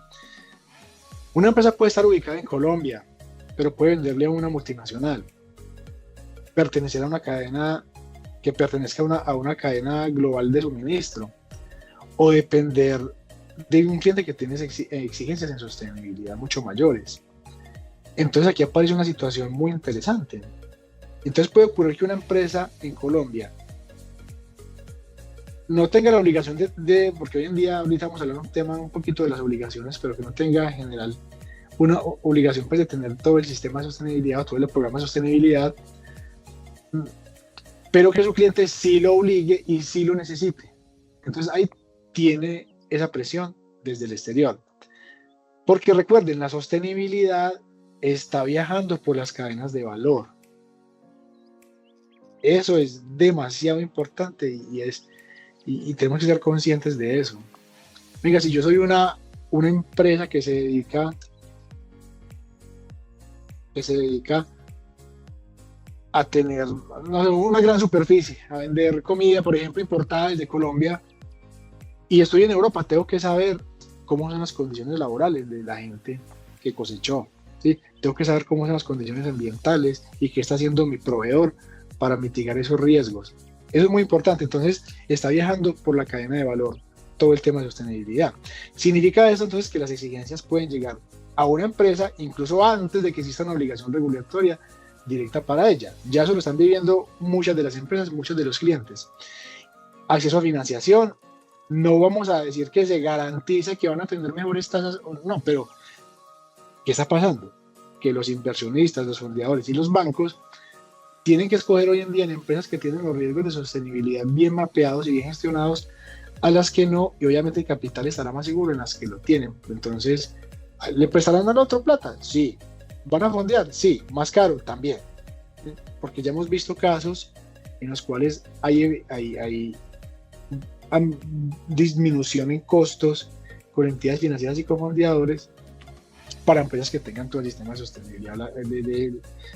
Una empresa puede estar ubicada en Colombia, pero puede venderle a una multinacional, pertenecer a una cadena que pertenezca a una cadena global de suministro, o depender de un cliente que tiene exigencias en sostenibilidad mucho mayores. Entonces aquí aparece una situación muy interesante. Entonces puede ocurrir que una empresa en Colombia no tenga la obligación porque hoy en día ahorita vamos a hablar un tema un poquito de las obligaciones, pero que no tenga en general una obligación pues de tener todo el sistema de sostenibilidad o todo el programa de sostenibilidad, pero que su cliente sí lo obligue y sí lo necesite. Entonces ahí tiene esa presión desde el exterior. Porque recuerden, la sostenibilidad está viajando por las cadenas de valor. Eso es demasiado importante y tenemos que ser conscientes de eso. Venga, si yo soy una empresa que se dedica a tener una gran superficie, a vender comida, por ejemplo, importada desde Colombia, y estoy en Europa, tengo que saber cómo son las condiciones laborales de la gente que cosechó, ¿sí? Tengo que saber cómo son las condiciones ambientales y qué está haciendo mi proveedor para mitigar esos riesgos. Eso es muy importante. Entonces está viajando por la cadena de valor todo el tema de sostenibilidad. Significa eso entonces que las exigencias pueden llegar a una empresa incluso antes de que exista una obligación regulatoria directa para ella. Ya eso lo están viviendo muchas de las empresas, muchos de los clientes. Acceso a financiación. No vamos a decir que se garantice que van a tener mejores tasas, no, pero ¿qué está pasando? Que los inversionistas, los fondeadores y los bancos tienen que escoger hoy en día en empresas que tienen los riesgos de sostenibilidad bien mapeados y bien gestionados, a las que no, y obviamente el capital estará más seguro en las que lo tienen. Entonces, ¿le prestarán al otro plata? Sí. ¿Van a fondear? Sí. ¿Más caro? También. Porque ya hemos visto casos en los cuales hay disminución en costos con entidades financieras y cofondeadores para empresas que tengan todo el sistema de sostenibilidad,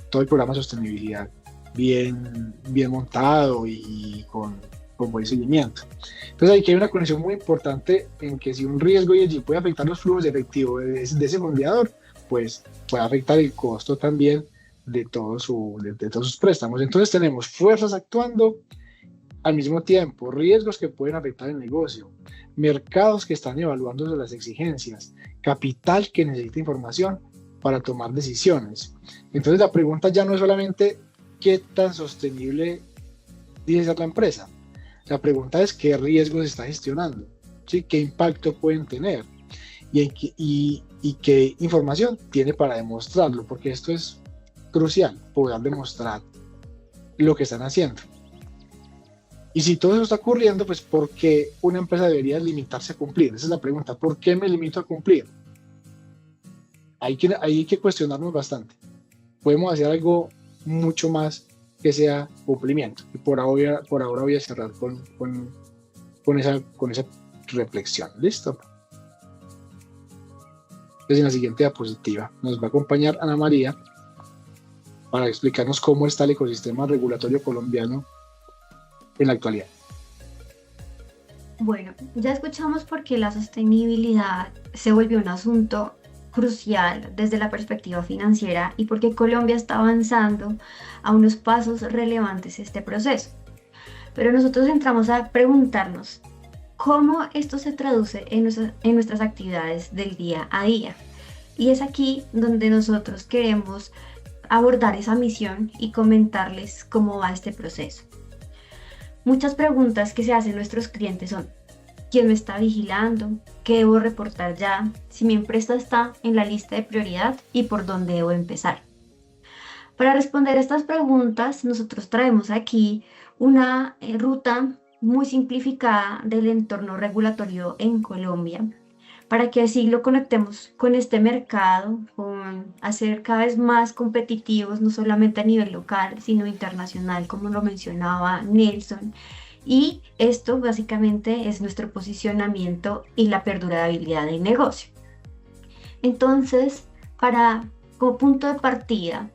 todo el programa de sostenibilidad bien montado y con buen seguimiento. Entonces aquí hay una conexión muy importante en que si un riesgo ESG puede afectar los flujos de efectivo de ese fondeador, pues puede afectar el costo también de todos sus préstamos. Entonces tenemos fuerzas actuando al mismo tiempo, riesgos que pueden afectar el negocio, mercados que están evaluando las exigencias, capital que necesita información para tomar decisiones. Entonces la pregunta ya no es solamente qué tan sostenible dice ser la empresa. La pregunta es qué riesgos está gestionando, ¿sí? Qué impacto pueden tener y qué información tiene para demostrarlo, porque esto es crucial, poder demostrar lo que están haciendo. Y si todo eso está ocurriendo, pues ¿por qué una empresa debería limitarse a cumplir? Esa es la pregunta. ¿Por qué me limito a cumplir? Hay que cuestionarnos bastante. Podemos hacer algo mucho más que sea cumplimiento. Y por ahora voy a cerrar con esa reflexión. ¿Listo? Entonces en la siguiente diapositiva nos va a acompañar Ana María para explicarnos cómo está el ecosistema regulatorio colombiano en la actualidad. Bueno, ya escuchamos por qué la sostenibilidad se volvió un asunto crucial desde la perspectiva financiera y por qué Colombia está avanzando a unos pasos relevantes en este proceso. Pero nosotros entramos a preguntarnos cómo esto se traduce en nuestras actividades del día a día. Y es aquí donde nosotros queremos abordar esa misión y comentarles cómo va este proceso. Muchas preguntas que se hacen nuestros clientes son: ¿quién me está vigilando? ¿Qué debo reportar ya? Si mi empresa está en la lista de prioridad y por dónde debo empezar. Para responder estas preguntas, nosotros traemos aquí una ruta muy simplificada del entorno regulatorio en Colombia para que así lo conectemos con este mercado, con hacer cada vez más competitivos, no solamente a nivel local, sino internacional, como lo mencionaba Nelson. Y esto básicamente es nuestro posicionamiento y la perdurabilidad del negocio. Entonces, como punto de partida,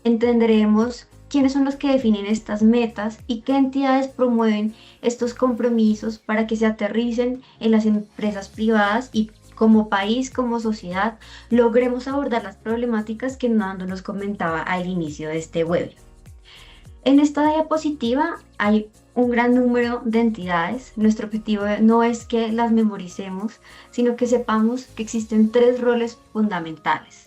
entenderemos quiénes son los que definen estas metas y qué entidades promueven estos compromisos para que se aterricen en las empresas privadas y como país, como sociedad, logremos abordar las problemáticas que Nando nos comentaba al inicio de este webinar. En esta diapositiva hay un gran número de entidades. Nuestro objetivo no es que las memoricemos, sino que sepamos que existen 3 roles fundamentales.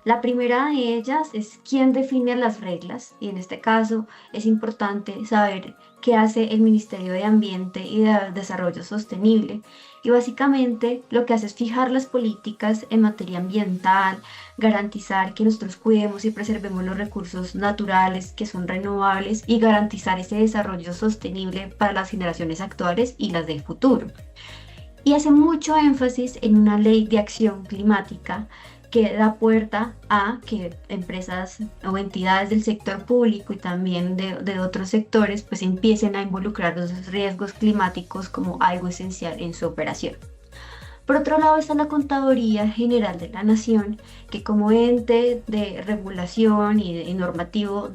La primera de ellas es quién define las reglas, y en este caso es importante saber qué hace el Ministerio de Ambiente y de Desarrollo Sostenible. Y básicamente lo que hace es fijar las políticas en materia ambiental, garantizar que nosotros cuidemos y preservemos los recursos naturales que son renovables y garantizar ese desarrollo sostenible para las generaciones actuales y las del futuro. Y hace mucho énfasis en una ley de acción climática que da puerta a que empresas o entidades del sector público y también de otros sectores pues empiecen a involucrar los riesgos climáticos como algo esencial en su operación. Por otro lado está la Contaduría General de la Nación, que como ente de regulación y normativo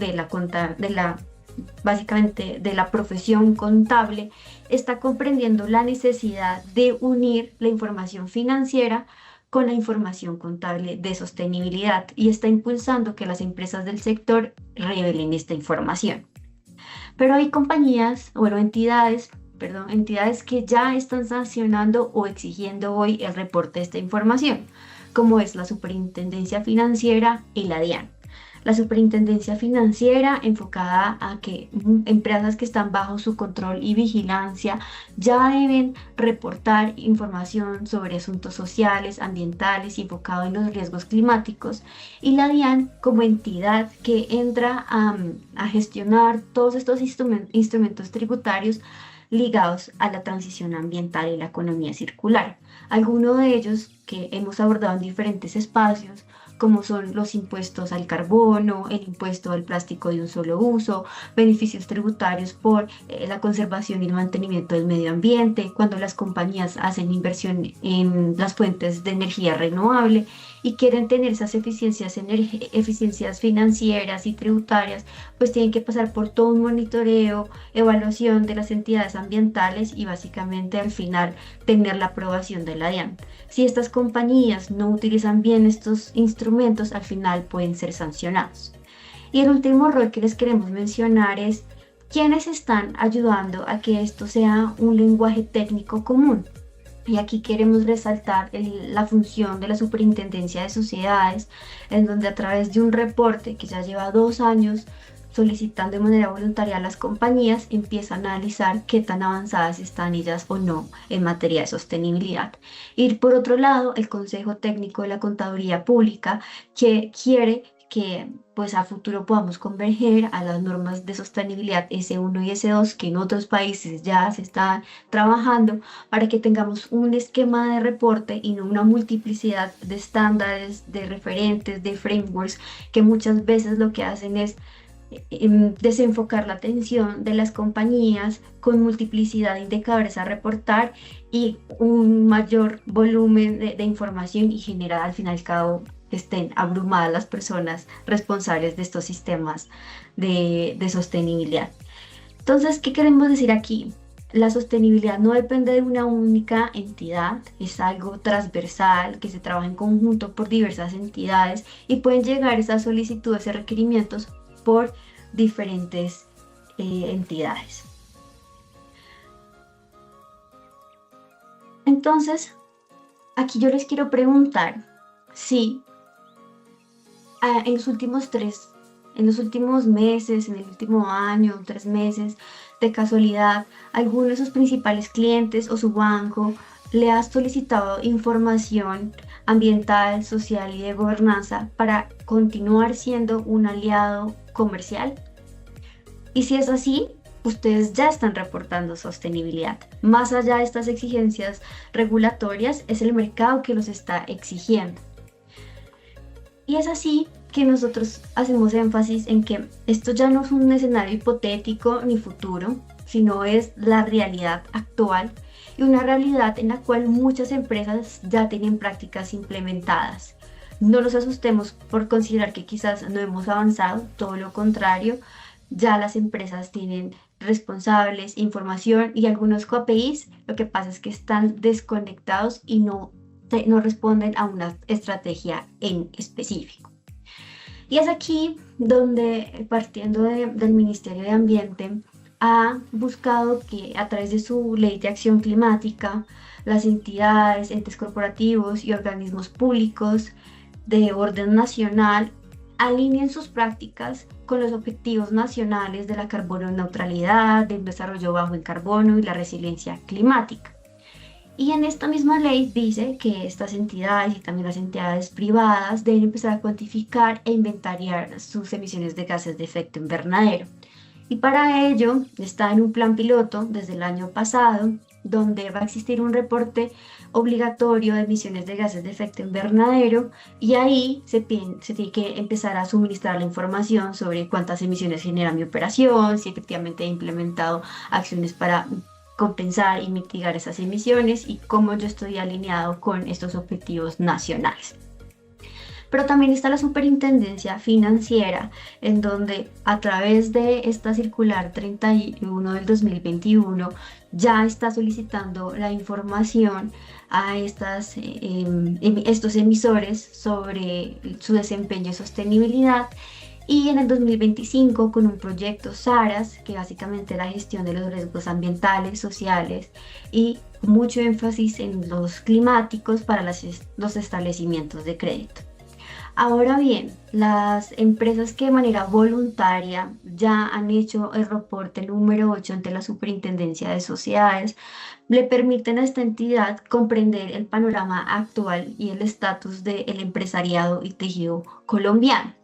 básicamente de la profesión contable, está comprendiendo la necesidad de unir la información financiera con la información contable de sostenibilidad y está impulsando que las empresas del sector revelen esta información. Pero hay entidades que ya están sancionando o exigiendo hoy el reporte de esta información, como es la Superintendencia Financiera y la DIAN. La Superintendencia Financiera enfocada a que empresas que están bajo su control y vigilancia ya deben reportar información sobre asuntos sociales, ambientales y enfocado en los riesgos climáticos, y la DIAN como entidad que entra a gestionar todos estos instrumentos tributarios ligados a la transición ambiental y la economía circular. Algunos de ellos que hemos abordado en diferentes espacios, como son los impuestos al carbono, el impuesto al plástico de un solo uso, beneficios tributarios por la conservación y el mantenimiento del medio ambiente, cuando las compañías hacen inversión en las fuentes de energía renovable y quieren tener esas eficiencias financieras y tributarias, pues tienen que pasar por todo un monitoreo, evaluación de las entidades ambientales y básicamente al final tener la aprobación de la DIAN. Si estas compañías no utilizan bien estos instrumentos, al final pueden ser sancionados. Y el último rol que les queremos mencionar es quiénes están ayudando a que esto sea un lenguaje técnico común. Y aquí queremos resaltar la función de la Superintendencia de Sociedades, en donde a través de un reporte que ya lleva 2 años solicitando de manera voluntaria a las compañías, empiezan a analizar qué tan avanzadas están ellas o no en materia de sostenibilidad. Y por otro lado, el Consejo Técnico de la Contaduría Pública, que quiere que pues a futuro podamos converger a las normas de sostenibilidad S1 y S2 que en otros países ya se están trabajando, para que tengamos un esquema de reporte y no una multiplicidad de estándares, de referentes, de frameworks que muchas veces lo que hacen es desenfocar la atención de las compañías con multiplicidad de indicadores a reportar y un mayor volumen de información, y generar al final y al cabo que estén abrumadas las personas responsables de estos sistemas de sostenibilidad. Entonces, ¿qué queremos decir aquí? La sostenibilidad no depende de una única entidad, es algo transversal que se trabaja en conjunto por diversas entidades y pueden llegar esas solicitudes y requerimientos por diferentes entidades. Entonces, aquí yo les quiero preguntar si en los últimos meses, en el último año, 3 meses, de casualidad, alguno de sus principales clientes o su banco le ha solicitado información ambiental, social y de gobernanza para continuar siendo un aliado comercial. Y si es así, ustedes ya están reportando sostenibilidad. Más allá de estas exigencias regulatorias, es el mercado que los está exigiendo. Y es así que nosotros hacemos énfasis en que esto ya no es un escenario hipotético ni futuro, sino es la realidad actual y una realidad en la cual muchas empresas ya tienen prácticas implementadas. No nos asustemos por considerar que quizás no hemos avanzado, todo lo contrario, ya las empresas tienen responsables, información y algunos KPIs, lo que pasa es que están desconectados y no responden a una estrategia en específico. Y es aquí donde, partiendo del Ministerio de Ambiente, ha buscado que a través de su Ley de Acción Climática, las entidades, entes corporativos y organismos públicos de orden nacional alineen sus prácticas con los objetivos nacionales de la carbono neutralidad, del desarrollo bajo en carbono y la resiliencia climática. Y en esta misma ley dice que estas entidades y también las entidades privadas deben empezar a cuantificar e inventariar sus emisiones de gases de efecto invernadero. Y para ello está en un plan piloto desde el año pasado, donde va a existir un reporte obligatorio de emisiones de gases de efecto invernadero y ahí se tiene que empezar a suministrar la información sobre cuántas emisiones genera mi operación, si efectivamente he implementado acciones para compensar y mitigar esas emisiones y cómo yo estoy alineado con estos objetivos nacionales. Pero también está la Superintendencia Financiera, en donde a través de esta circular 31 del 2021 ya está solicitando la información a estos emisores sobre su desempeño y sostenibilidad. Y en el 2025 con un proyecto SARAS, que básicamente la gestión de los riesgos ambientales, sociales y mucho énfasis en los climáticos para los establecimientos de crédito. Ahora bien, las empresas que de manera voluntaria ya han hecho el reporte número 8 ante la Superintendencia de Sociedades, le permiten a esta entidad comprender el panorama actual y el estatus del empresariado y tejido colombiano.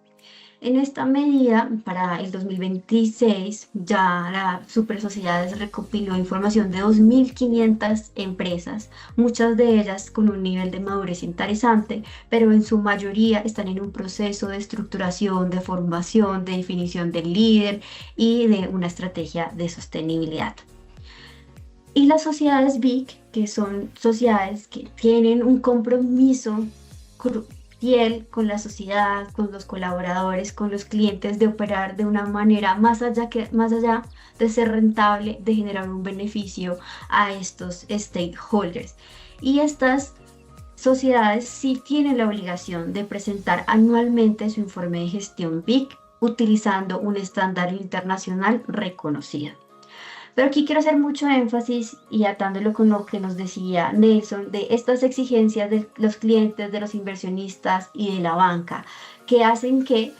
En esta medida, para el 2026, ya la Supersociedades recopiló información de 2.500 empresas, muchas de ellas con un nivel de madurez interesante, pero en su mayoría están en un proceso de estructuración, de formación, de definición del líder y de una estrategia de sostenibilidad. Y las sociedades BIC, que son sociedades que tienen un compromiso fiel con la sociedad, con los colaboradores, con los clientes, de operar de una manera más allá de ser rentable, de generar un beneficio a estos stakeholders. Y estas sociedades sí tienen la obligación de presentar anualmente su informe de gestión BIC utilizando un estándar internacional reconocido. Pero aquí quiero hacer mucho énfasis y atándolo con lo que nos decía Nelson, de estas exigencias de los clientes, de los inversionistas y de la banca, que hacen que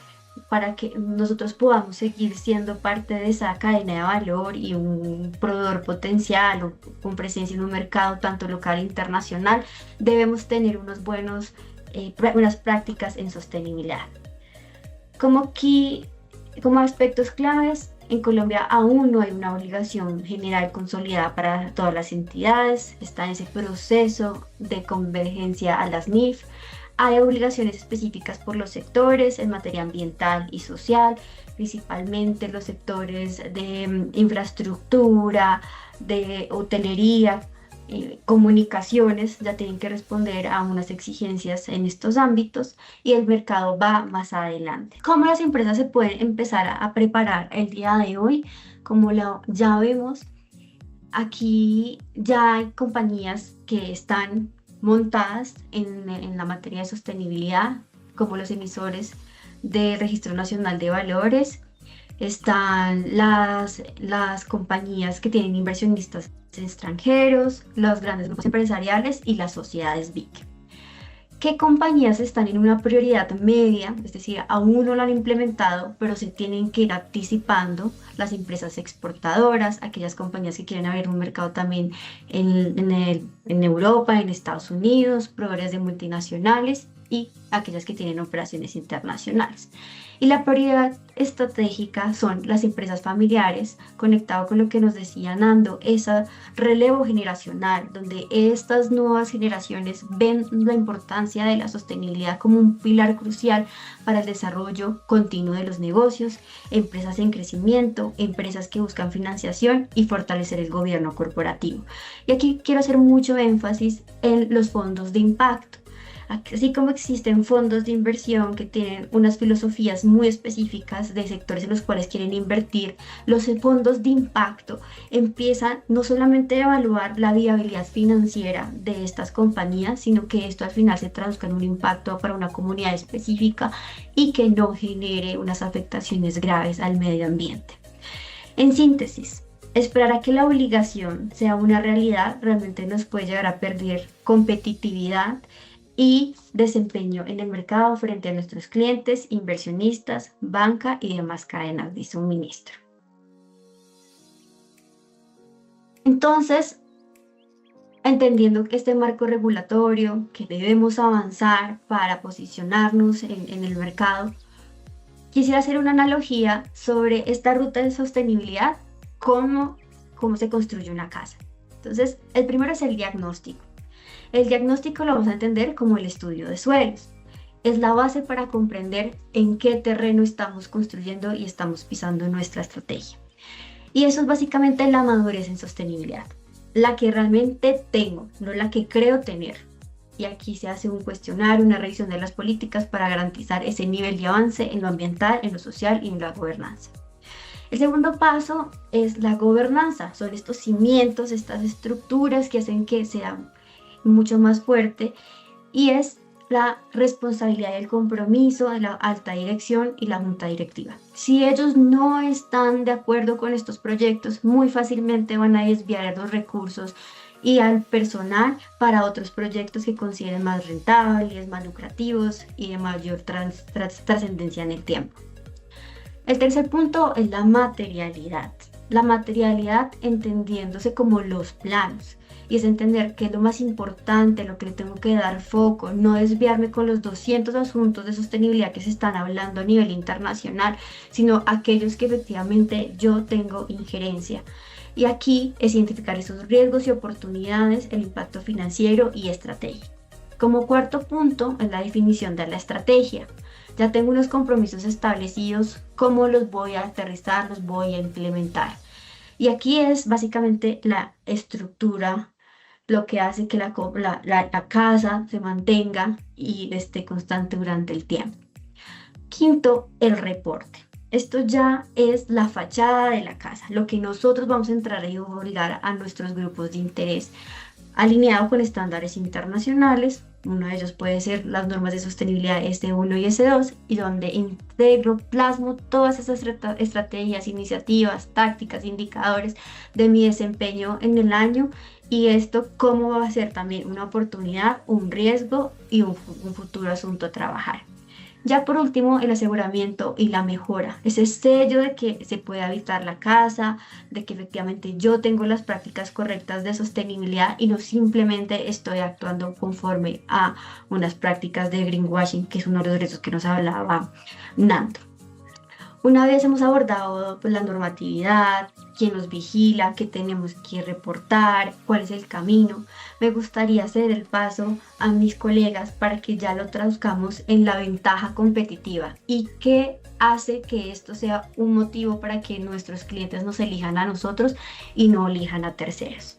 para que nosotros podamos seguir siendo parte de esa cadena de valor y un proveedor potencial o con presencia en un mercado tanto local e internacional, debemos tener buenas prácticas en sostenibilidad. Como aspectos claves, en Colombia aún no hay una obligación general consolidada para todas las entidades, está en ese proceso de convergencia a las NIF. Hay obligaciones específicas por los sectores en materia ambiental y social, principalmente los sectores de infraestructura, de hotelería, comunicaciones, ya tienen que responder a unas exigencias en estos ámbitos y el mercado va más adelante. ¿Cómo las empresas se pueden empezar a preparar el día de hoy? Como ya vemos, aquí ya hay compañías que están montadas en la materia de sostenibilidad, como los emisores de Registro Nacional de Valores. Están las compañías que tienen inversionistas extranjeros, los grandes grupos empresariales y las sociedades BIC. ¿Qué compañías están en una prioridad media? Es decir, aún no lo han implementado, pero se tienen que ir anticipando. Las exportadoras, aquellas compañías que quieren abrir un mercado también en Europa, en Estados Unidos, proveedores de multinacionales y aquellas que tienen operaciones internacionales. Y la prioridad estratégica son las empresas familiares, conectado con lo que nos decía Nando, ese relevo generacional, donde estas nuevas generaciones ven la importancia de la sostenibilidad como un pilar crucial para el desarrollo continuo de los negocios, empresas en crecimiento, empresas que buscan financiación y fortalecer el gobierno corporativo. Y aquí quiero hacer mucho énfasis en los fondos de impacto. Así como existen fondos de inversión que tienen unas filosofías muy específicas de sectores en los cuales quieren invertir, los fondos de impacto empiezan no solamente a evaluar la viabilidad financiera de estas compañías, sino que esto al final se traduzca en un impacto para una comunidad específica y que no genere unas afectaciones graves al medio ambiente. En síntesis, esperar a que la obligación sea una realidad realmente nos puede llevar a perder competitividad y desempeño en el mercado frente a nuestros clientes, inversionistas, banca y demás cadenas de suministro. Entonces, entendiendo que este marco regulatorio, que debemos avanzar para posicionarnos en el mercado, quisiera hacer una analogía sobre esta ruta de sostenibilidad, cómo se construye una casa. Entonces, el primero es el diagnóstico. El diagnóstico lo vamos a entender como el estudio de suelos. Es la base para comprender en qué terreno estamos construyendo y estamos pisando nuestra estrategia. Y eso es básicamente la madurez en sostenibilidad. La que realmente tengo, no la que creo tener. Y aquí se hace un cuestionario, una revisión de las políticas para garantizar ese nivel de avance en lo ambiental, en lo social y en la gobernanza. El segundo paso es la gobernanza. Son estos cimientos, estas estructuras que hacen que sea mucho más fuerte, y es la responsabilidad y el compromiso de la alta dirección y la junta directiva. Si ellos no están de acuerdo con estos proyectos, muy fácilmente van a desviar los recursos y al personal para otros proyectos que consideren más rentables, más lucrativos y de mayor trascendencia en el tiempo. El tercer punto es la materialidad. La materialidad entendiéndose como los planos. Y es entender que es lo más importante, lo que le tengo que dar foco, no desviarme con los 200 asuntos de sostenibilidad que se están hablando a nivel internacional, sino aquellos que efectivamente yo tengo injerencia. Y aquí es identificar esos riesgos y oportunidades, el impacto financiero y estratégico. Como cuarto punto es la definición de la estrategia. Ya tengo unos compromisos establecidos, ¿cómo los voy a aterrizar, los voy a implementar? Y aquí es básicamente la estructura lo que hace que la casa se mantenga y esté constante durante el tiempo. Quinto, el reporte. Esto ya es la fachada de la casa, lo que nosotros vamos a entrar y obligar a nuestros grupos de interés, alineado con estándares internacionales. Uno de ellos puede ser las normas de sostenibilidad S1 y S2, y donde integro, plasmo todas esas estrategias, iniciativas, tácticas, indicadores de mi desempeño en el año, y esto cómo va a ser también una oportunidad, un riesgo y un futuro asunto a trabajar. Ya por último, el aseguramiento y la mejora, ese sello de que se puede habitar la casa, de que efectivamente yo tengo las prácticas correctas de sostenibilidad y no simplemente estoy actuando conforme a unas prácticas de greenwashing, que es uno de los retos que nos hablaba Nando. Una vez hemos abordado la normatividad, quién nos vigila, qué tenemos que reportar, cuál es el camino, me gustaría hacer el paso a mis colegas para que ya lo traduzcamos en la ventaja competitiva y qué hace que esto sea un motivo para que nuestros clientes nos elijan a nosotros y no elijan a terceros.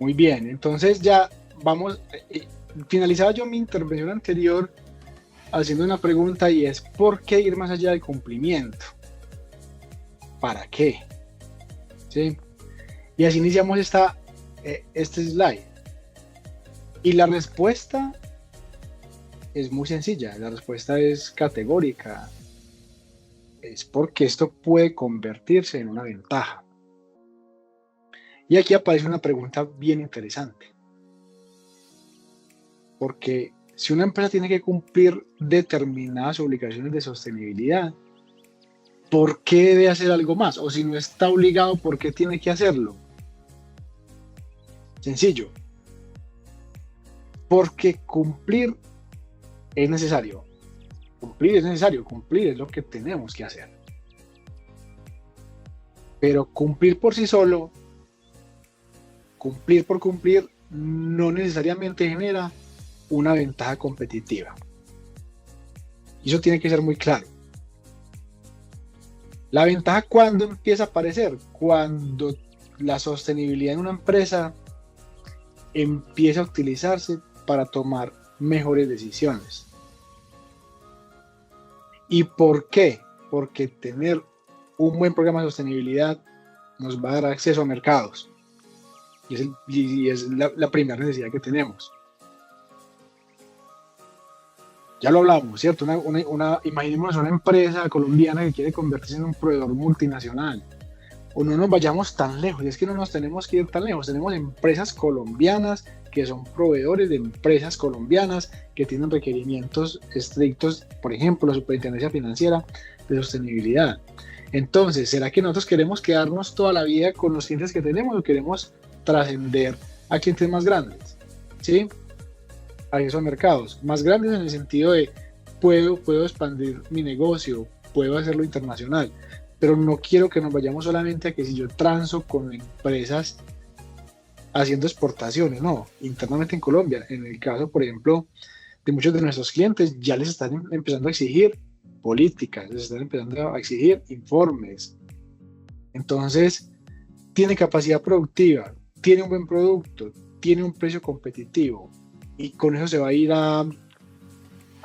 Muy bien, entonces ya vamos, finalizaba yo mi intervención anterior haciendo una pregunta, y es ¿por qué ir más allá del cumplimiento? ¿Para qué? ¿Sí? Y así iniciamos este slide. Y la respuesta es muy sencilla, la respuesta es categórica. Es porque esto puede convertirse en una ventaja. Y aquí aparece una pregunta bien interesante. Porque si una empresa tiene que cumplir determinadas obligaciones de sostenibilidad, ¿por qué debe hacer algo más? O si no está obligado, ¿por qué tiene que hacerlo? Sencillo, porque cumplir es necesario. Cumplir es lo que tenemos que hacer. Pero cumplir por sí solo, cumplir por cumplir, no necesariamente genera una ventaja competitiva. Y eso tiene que ser muy claro. La ventaja, ¿cuándo empieza a aparecer? Cuando la sostenibilidad en una empresa empieza a utilizarse para tomar mejores decisiones. ¿Y por qué? Porque tener un buen programa de sostenibilidad nos va a dar acceso a mercados. Y es la primera necesidad que tenemos. Ya lo hablamos, ¿cierto? Imaginémonos una empresa colombiana que quiere convertirse en un proveedor multinacional. O no nos vayamos tan lejos, y es que no nos tenemos que ir tan lejos. Tenemos empresas colombianas que son proveedores de empresas colombianas que tienen requerimientos estrictos, por ejemplo, la Superintendencia Financiera de Sostenibilidad. Entonces, ¿será que nosotros queremos quedarnos toda la vida con los clientes que tenemos o queremos trascender a clientes más grandes? ¿Sí? Acceso a mercados más grandes en el sentido de puedo expandir mi negocio, puedo hacerlo internacional, pero no quiero que nos vayamos solamente a que si yo transo con empresas haciendo exportaciones, no, internamente en Colombia. En el caso, por ejemplo, de muchos de nuestros clientes, ya les están empezando a exigir políticas, les están empezando a exigir informes. Entonces, tiene capacidad productiva, tiene un buen producto, tiene un precio competitivo, y con eso se va a ir a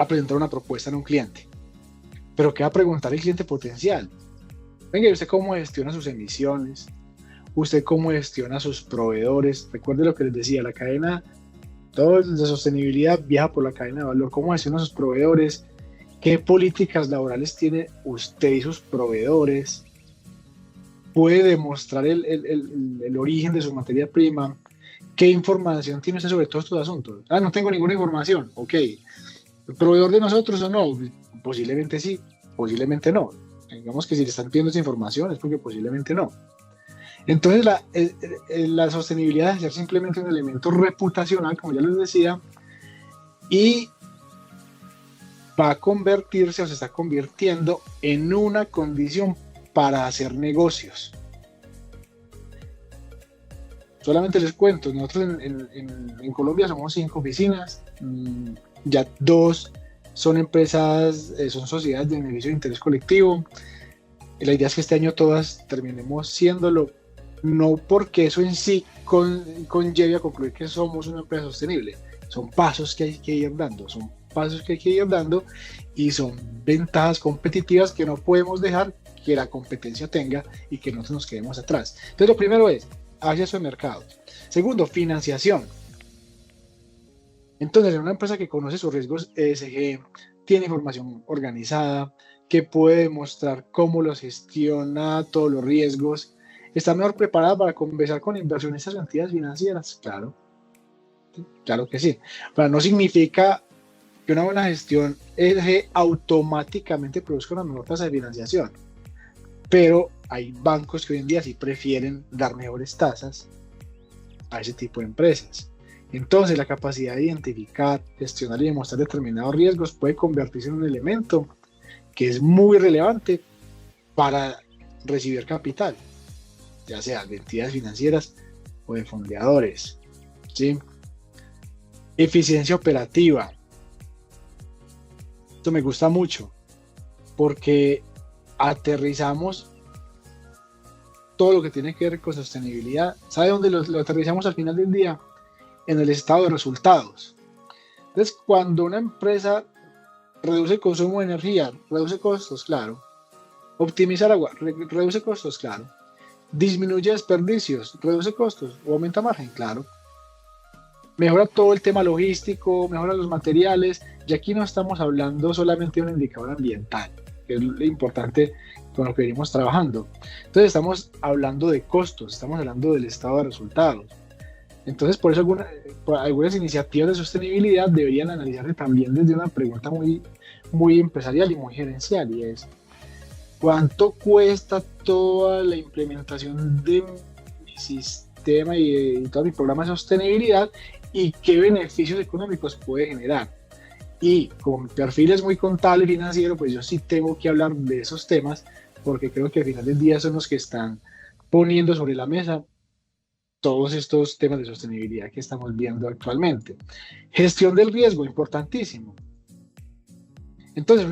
presentar una propuesta en un cliente. Pero ¿qué va a preguntar el cliente potencial? Venga, ¿y usted cómo gestiona sus emisiones? ¿Usted cómo gestiona sus proveedores? Recuerde lo que les decía, la cadena, todo de sostenibilidad viaja por la cadena de valor. ¿Cómo gestiona sus proveedores? ¿Qué políticas laborales tiene usted y sus proveedores? ¿Puede demostrar el origen de su materia prima? ¿Qué información tiene usted sobre todos estos asuntos? No tengo ninguna información. Ok. ¿El proveedor de nosotros o no? Posiblemente sí, posiblemente no. Digamos que si le están pidiendo esa información es porque posiblemente no. Entonces la sostenibilidad debe ser simplemente un elemento reputacional, como ya les decía, y va a convertirse o se está convirtiendo en una condición para hacer negocios. Solamente les cuento, nosotros en Colombia somos 5 oficinas, ya 2 son empresas, son sociedades de beneficio de interés colectivo. La idea es que este año todas terminemos siéndolo, no porque eso en sí conlleve a concluir que somos una empresa sostenible. Son pasos que hay que ir dando, y son ventajas competitivas que no podemos dejar que la competencia tenga y que nosotros nos quedemos atrás. Entonces lo primero es acceso al mercado. Segundo, financiación. Entonces, en una empresa que conoce sus riesgos ESG, tiene información organizada, que puede demostrar cómo los gestiona, todos los riesgos, está mejor preparada para conversar con inversionistas o entidades financieras. Claro que sí. Pero no significa que una buena gestión ESG automáticamente produzca una mejor tasa de financiación. Pero hay bancos que hoy en día sí prefieren dar mejores tasas a ese tipo de empresas. Entonces, la capacidad de identificar, gestionar y demostrar determinados riesgos puede convertirse en un elemento que es muy relevante para recibir capital, ya sea de entidades financieras o de fondeadores. ¿Sí? Eficiencia operativa. Esto me gusta mucho porque aterrizamos todo lo que tiene que ver con sostenibilidad. ¿Sabe dónde lo aterrizamos al final del día? En el estado de resultados. Entonces, cuando una empresa reduce el consumo de energía, reduce costos, claro. Optimizar agua, reduce costos, claro. Disminuye desperdicios, reduce costos o aumenta margen, claro. Mejora todo el tema logístico, mejora los materiales. Y aquí no estamos hablando solamente de un indicador ambiental, que es lo importante con lo que venimos trabajando. Entonces estamos hablando de costos, estamos hablando del estado de resultados. Entonces por eso algunas iniciativas de sostenibilidad deberían analizarse también desde una pregunta muy empresarial y muy gerencial, y es ¿cuánto cuesta toda la implementación de mi sistema y todo mi programa de sostenibilidad y qué beneficios económicos puede generar. Y como mi perfil es muy contable y financiero, pues yo sí tengo que hablar de esos temas, porque creo que al final del día son los que están poniendo sobre la mesa todos estos temas de sostenibilidad que estamos viendo actualmente. Gestión del riesgo, importantísimo. Entonces,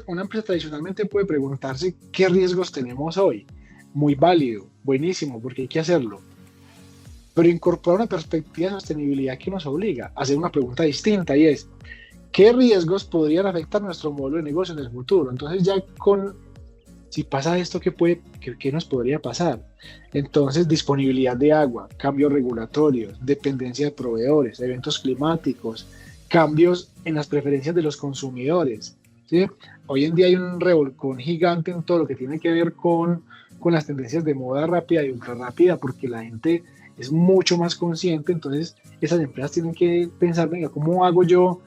una empresa tradicionalmente puede preguntarse qué riesgos tenemos hoy. Muy válido, buenísimo, porque hay que hacerlo. Pero incorpora una perspectiva de sostenibilidad que nos obliga a hacer una pregunta distinta, y es, ¿qué riesgos podrían afectar nuestro modelo de negocio en el futuro? Entonces ya si pasa esto, ¿qué nos podría pasar? Entonces, disponibilidad de agua, cambios regulatorios, dependencia de proveedores, eventos climáticos, cambios en las preferencias de los consumidores, ¿sí? Hoy en día hay un revolcón gigante en todo lo que tiene que ver con las tendencias de moda rápida y ultra rápida, porque la gente es mucho más consciente. Entonces esas empresas tienen que pensar, venga, ¿cómo hago yo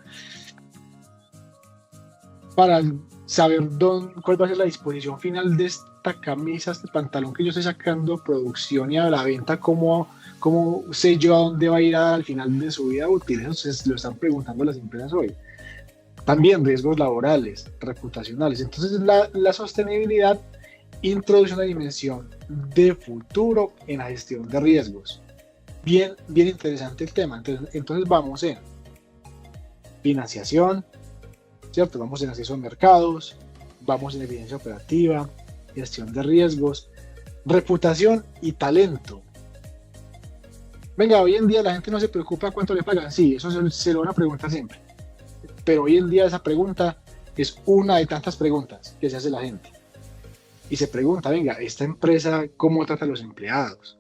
para saber cuál va a ser la disposición final de esta camisa, este pantalón que yo estoy sacando a producción y a la venta? ¿Cómo sé yo a dónde va a ir al final de su vida útil? Entonces lo están preguntando las empresas hoy. También riesgos laborales, reputacionales. Entonces la sostenibilidad introduce una dimensión de futuro en la gestión de riesgos. Bien interesante el tema. Entonces vamos en financiación, ¿cierto? Vamos en acceso a mercados, vamos en eficiencia operativa, gestión de riesgos, reputación y talento. Venga, hoy en día la gente no se preocupa cuánto le pagan. Sí, eso se lo van a preguntar siempre. Pero hoy en día esa pregunta es una de tantas preguntas que se hace la gente. Y se pregunta, venga, ¿esta empresa cómo trata a los empleados?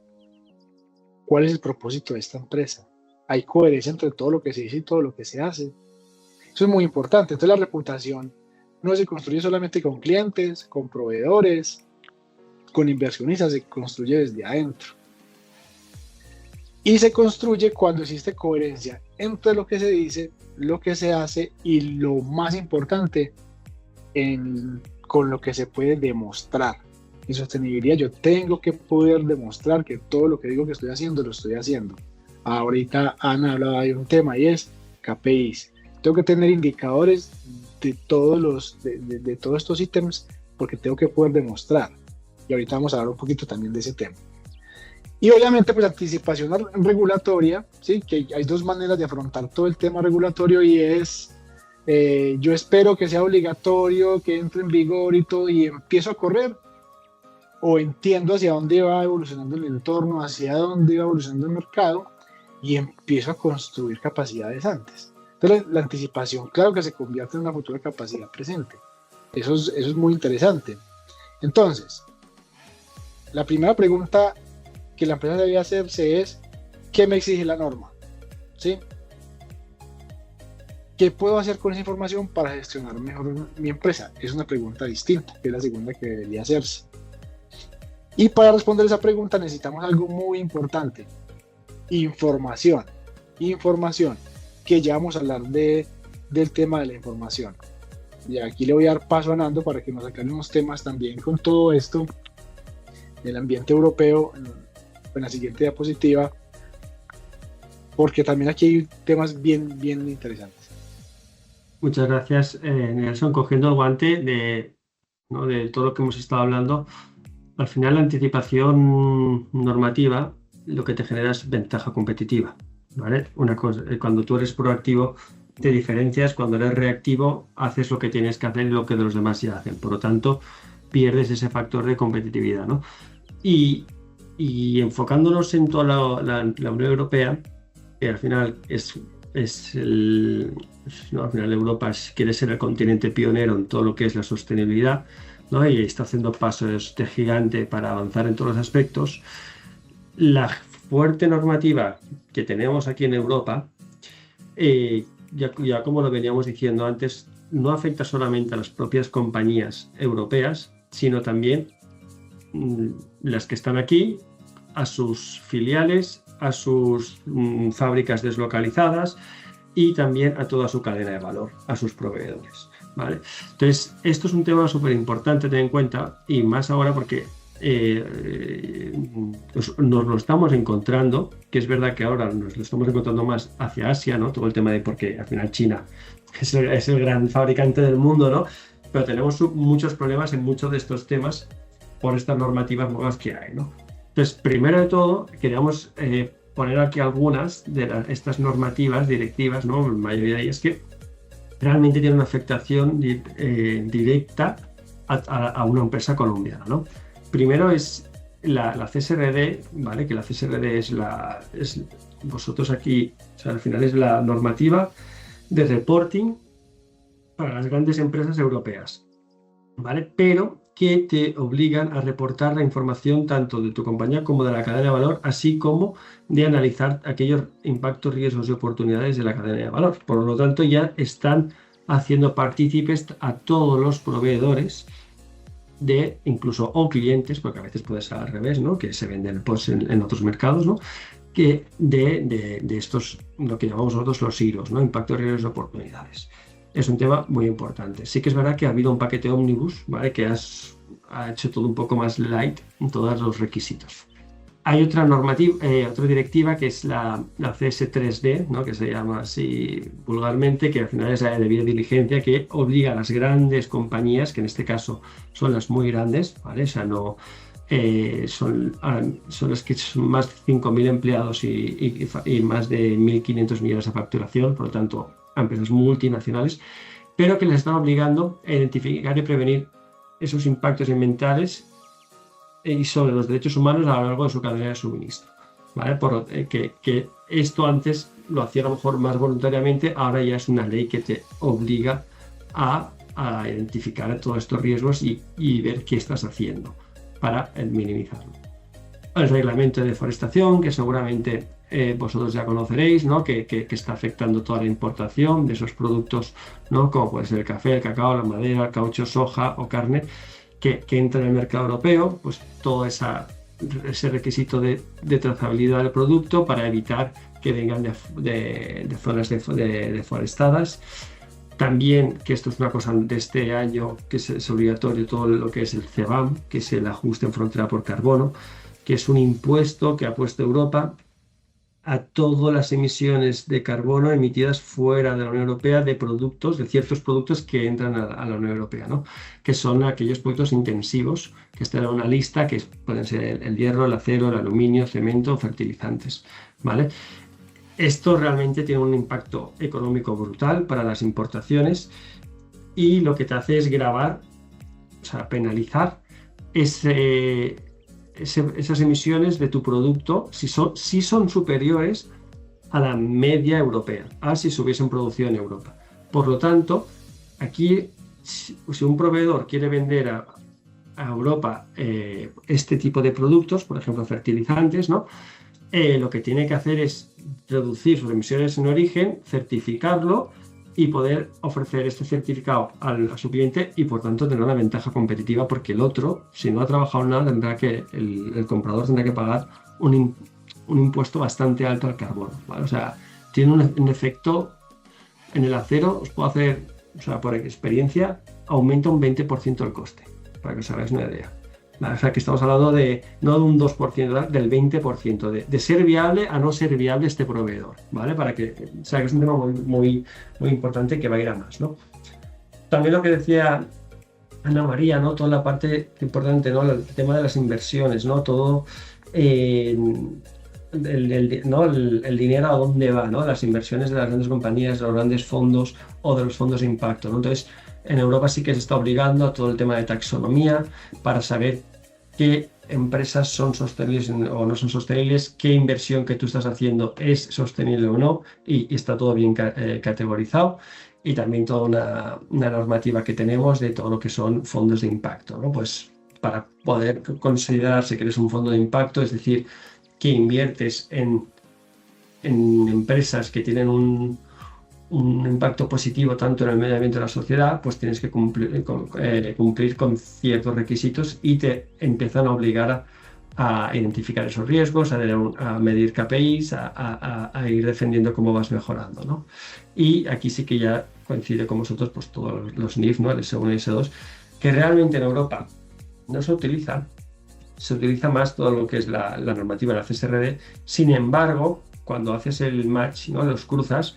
¿Cuál es el propósito de esta empresa? ¿Hay coherencia entre todo lo que se dice y todo lo que se hace? Eso es muy importante. Entonces la reputación no se construye solamente con clientes, con proveedores, con inversionistas, se construye desde adentro. Y se construye cuando existe coherencia entre lo que se dice, lo que se hace y lo más importante, con lo que se puede demostrar. En sostenibilidad yo tengo que poder demostrar que todo lo que digo que estoy haciendo, lo estoy haciendo. Ahorita Ana hablaba de un tema y es KPIs. Tengo que tener indicadores de todos estos ítems, porque tengo que poder demostrar. Y ahorita vamos a hablar un poquito también de ese tema. Y obviamente, pues anticipación regulatoria, ¿sí? Que hay dos maneras de afrontar todo el tema regulatorio, y es, yo espero que sea obligatorio, que entre en vigor y todo, y empiezo a correr, o entiendo hacia dónde va evolucionando el entorno, hacia dónde va evolucionando el mercado, y empiezo a construir capacidades antes. Entonces la anticipación, claro que se convierte en una futura capacidad presente. Eso es muy interesante. Entonces, la primera pregunta que la empresa debe hacerse es, ¿qué me exige la norma? ¿Sí? ¿Qué puedo hacer con esa información para gestionar mejor mi empresa? Es una pregunta distinta, que es la segunda que debería hacerse. Y para responder esa pregunta necesitamos algo muy importante: información. Información, que ya vamos a hablar del tema de la información. Y aquí le voy a dar paso a Nando para que nos aclare unos temas también con todo esto del ambiente europeo en la siguiente diapositiva, porque también aquí hay temas bien interesantes. Muchas gracias, Nelson. Cogiendo el guante de todo lo que hemos estado hablando, al final la anticipación normativa lo que te genera es ventaja competitiva, ¿vale? Una cosa, cuando tú eres proactivo te diferencias, cuando eres reactivo haces lo que tienes que hacer y lo que los demás ya hacen, por lo tanto pierdes ese factor de competitividad, ¿no? Y enfocándonos en toda la Unión Europea, que al final al final Europa quiere ser el continente pionero en todo lo que es la sostenibilidad, ¿no? Y está haciendo pasos de gigante para avanzar en todos los aspectos. La fuerte normativa que tenemos aquí en Europa, ya como lo veníamos diciendo antes, no afecta solamente a las propias compañías europeas, sino también las que están aquí, a sus filiales, a sus fábricas deslocalizadas y también a toda su cadena de valor, a sus proveedores, ¿vale? Entonces, esto es un tema súper importante a tener en cuenta, y más ahora porque nos lo estamos encontrando, que es verdad que ahora nos lo estamos encontrando más hacia Asia, ¿no? Todo el tema de porque al final China es el gran fabricante del mundo, ¿no? Pero tenemos muchos problemas en muchos de estos temas por estas normativas nuevas que hay, ¿no? Entonces, primero de todo, queríamos poner aquí algunas de estas normativas, directivas, ¿no? La mayoría de ellas que realmente tienen una afectación directa a una empresa colombiana, ¿no? Primero es la CSRD, ¿vale? Que la CSRD es vosotros aquí, o sea, al final es la normativa de reporting para las grandes empresas europeas, ¿vale? Pero que te obligan a reportar la información tanto de tu compañía como de la cadena de valor, así como de analizar aquellos impactos, riesgos y oportunidades de la cadena de valor. Por lo tanto, ya están haciendo partícipes a todos los proveedores incluso o clientes, porque a veces puede ser al revés, ¿no? Que se venden pues, en otros mercados, ¿no? Que de estos, lo que llamamos nosotros los IROs, ¿no? Impactos, riesgos y oportunidades. Es un tema muy importante. Sí que es verdad que ha habido un paquete ómnibus, ¿vale? Que ha hecho todo un poco más light en todos los requisitos. Hay otra normativa, otra directiva que es la CS3D, ¿no? Que se llama así vulgarmente, que al final es la de debida diligencia, que obliga a las grandes compañías, que en este caso son las muy grandes, ¿vale? O sea, no son las que son más de 5.000 empleados y más de 1.500 millones de facturación, por lo tanto, a empresas multinacionales, pero que les están obligando a identificar y prevenir esos impactos ambientales y sobre los derechos humanos a lo largo de su cadena de suministro, ¿vale? Que esto antes lo hacía a lo mejor más voluntariamente, ahora ya es una ley que te obliga a identificar todos estos riesgos y ver qué estás haciendo para minimizarlo. El reglamento de deforestación, que seguramente vosotros ya conoceréis, ¿no? Que está afectando toda la importación de esos productos, ¿no? Como puede ser el café, el cacao, la madera, el caucho, soja o carne, que entra en el mercado europeo, pues todo ese requisito de trazabilidad del producto para evitar que vengan de zonas deforestadas. También, que esto es una cosa de este año, que es obligatorio todo lo que es el CBAM, que es el ajuste en frontera por carbono, que es un impuesto que ha puesto Europa a todas las emisiones de carbono emitidas fuera de la Unión Europea de productos, de ciertos productos que entran a la Unión Europea, ¿no? Que son aquellos productos intensivos, que están en una lista que pueden ser el hierro, el acero, el aluminio, cemento, fertilizantes, ¿vale? Esto realmente tiene un impacto económico brutal para las importaciones y lo que te hace es gravar, o sea, penalizar esas emisiones de tu producto si son superiores a la media europea, a si se hubiesen producido en Europa. Por lo tanto, aquí, si un proveedor quiere vender a Europa este tipo de productos, por ejemplo fertilizantes, ¿no? Lo que tiene que hacer es reducir sus emisiones en origen, certificarlo y poder ofrecer este certificado a su cliente y por tanto tener una ventaja competitiva, porque el otro, si no ha trabajado nada, el comprador tendrá que pagar un impuesto bastante alto al carbono, ¿vale? O sea, tiene un efecto en el acero, os puedo hacer, o sea, por experiencia, aumenta un 20% el coste, para que os hagáis una idea. O sea, que estamos hablando no de un 2%, del 20%, de ser viable a no ser viable este proveedor, ¿vale? O sea, que es un tema muy, muy, muy importante que va a ir a más, ¿no? También lo que decía Ana María, ¿no? Toda la parte importante, ¿no? El tema de las inversiones, ¿no? Todo el dinero a dónde va, ¿no? Las inversiones de las grandes compañías, de los grandes fondos o de los fondos de impacto, ¿no? Entonces, en Europa sí que se está obligando a todo el tema de taxonomía para saber qué empresas son sostenibles o no son sostenibles, qué inversión que tú estás haciendo es sostenible o no, y está todo bien categorizado. Y también toda una normativa que tenemos de todo lo que son fondos de impacto, ¿no? Pues para poder considerarse que eres un fondo de impacto, es decir, que inviertes en empresas que tienen un impacto positivo tanto en el medio ambiente y en la sociedad, pues tienes que cumplir con ciertos requisitos y te empiezan a obligar a identificar esos riesgos, a medir KPIs, a ir defendiendo cómo vas mejorando, ¿no? Y aquí sí que ya coincide con vosotros pues todos los NIF, ¿no? El S1 y S2, que realmente en Europa no se utilizan, se utiliza más todo lo que es la normativa de la CSRD. Sin embargo, cuando haces el match, ¿no? Los cruzas,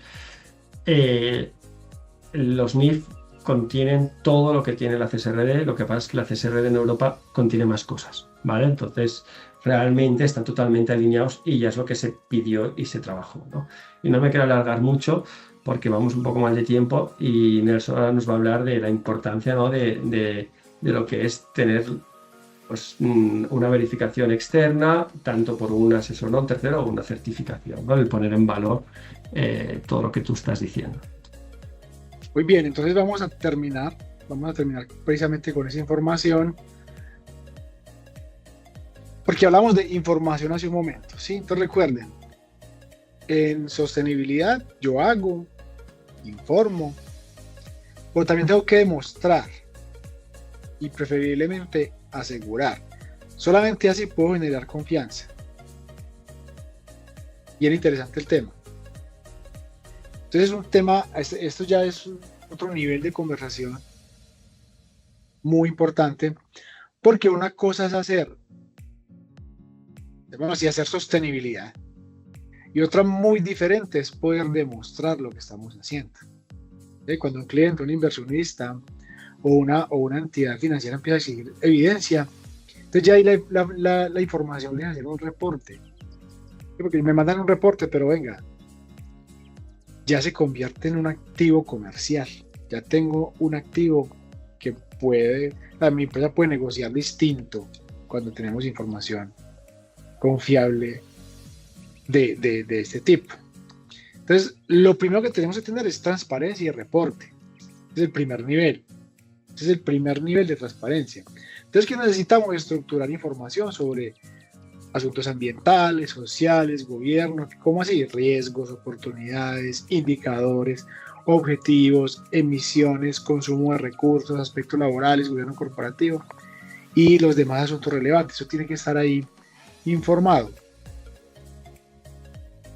los NIF contienen todo lo que tiene la CSRD, lo que pasa es que la CSRD en Europa contiene más cosas, ¿vale? Entonces, realmente están totalmente alineados y ya es lo que se pidió y se trabajó, ¿no? Y no me quiero alargar mucho porque vamos un poco mal de tiempo y Nelson ahora nos va a hablar de la importancia, ¿no? de lo que es tener pues, una verificación externa, tanto por un asesor no tercero o una certificación, ¿no? El poner en valor todo lo que tú estás diciendo. Muy bien, entonces vamos a terminar precisamente con esa información, porque hablamos de información hace un momento, ¿sí? Entonces recuerden, en sostenibilidad yo hago, informo, pero también tengo que demostrar y preferiblemente asegurar. Solamente así puedo generar confianza. Bien interesante el tema. Entonces es un tema, esto ya es otro nivel de conversación muy importante, porque una cosa es hacer, vamos a hacer sostenibilidad, y otra muy diferente es poder demostrar lo que estamos haciendo. Cuando un cliente, un inversionista o una entidad financiera empieza a exigir evidencia, entonces ya ahí la información de hacer un reporte, porque me mandan un reporte, pero venga, ya se convierte en un activo comercial. Ya tengo un activo que mi empresa puede negociar distinto cuando tenemos información confiable de este tipo. Entonces, lo primero que tenemos que tener es transparencia y reporte. Ese es el primer nivel. Ese es el primer nivel de transparencia. Entonces, ¿qué necesitamos? Estructurar información sobre asuntos ambientales, sociales, gobierno, ¿cómo así? Riesgos, oportunidades, indicadores, objetivos, emisiones, consumo de recursos, aspectos laborales, gobierno corporativo y los demás asuntos relevantes. Eso tiene que estar ahí informado.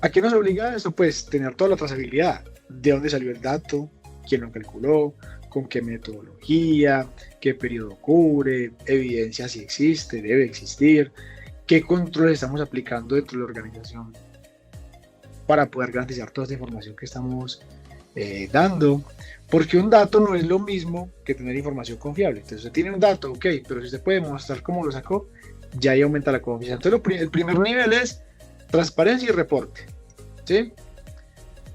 ¿A qué nos obliga eso? Pues tener toda la trazabilidad. ¿De dónde salió el dato? ¿Quién lo calculó? ¿Con qué metodología? ¿Qué periodo cubre? ¿Evidencia si existe? ¿Debe existir? ¿Qué controles estamos aplicando dentro de la organización para poder garantizar toda esta información que estamos dando? Porque un dato no es lo mismo que tener información confiable. Entonces usted tiene un dato, ok, pero si usted puede mostrar cómo lo sacó, ya ahí aumenta la confianza. Entonces el primer nivel es transparencia y reporte, ¿sí?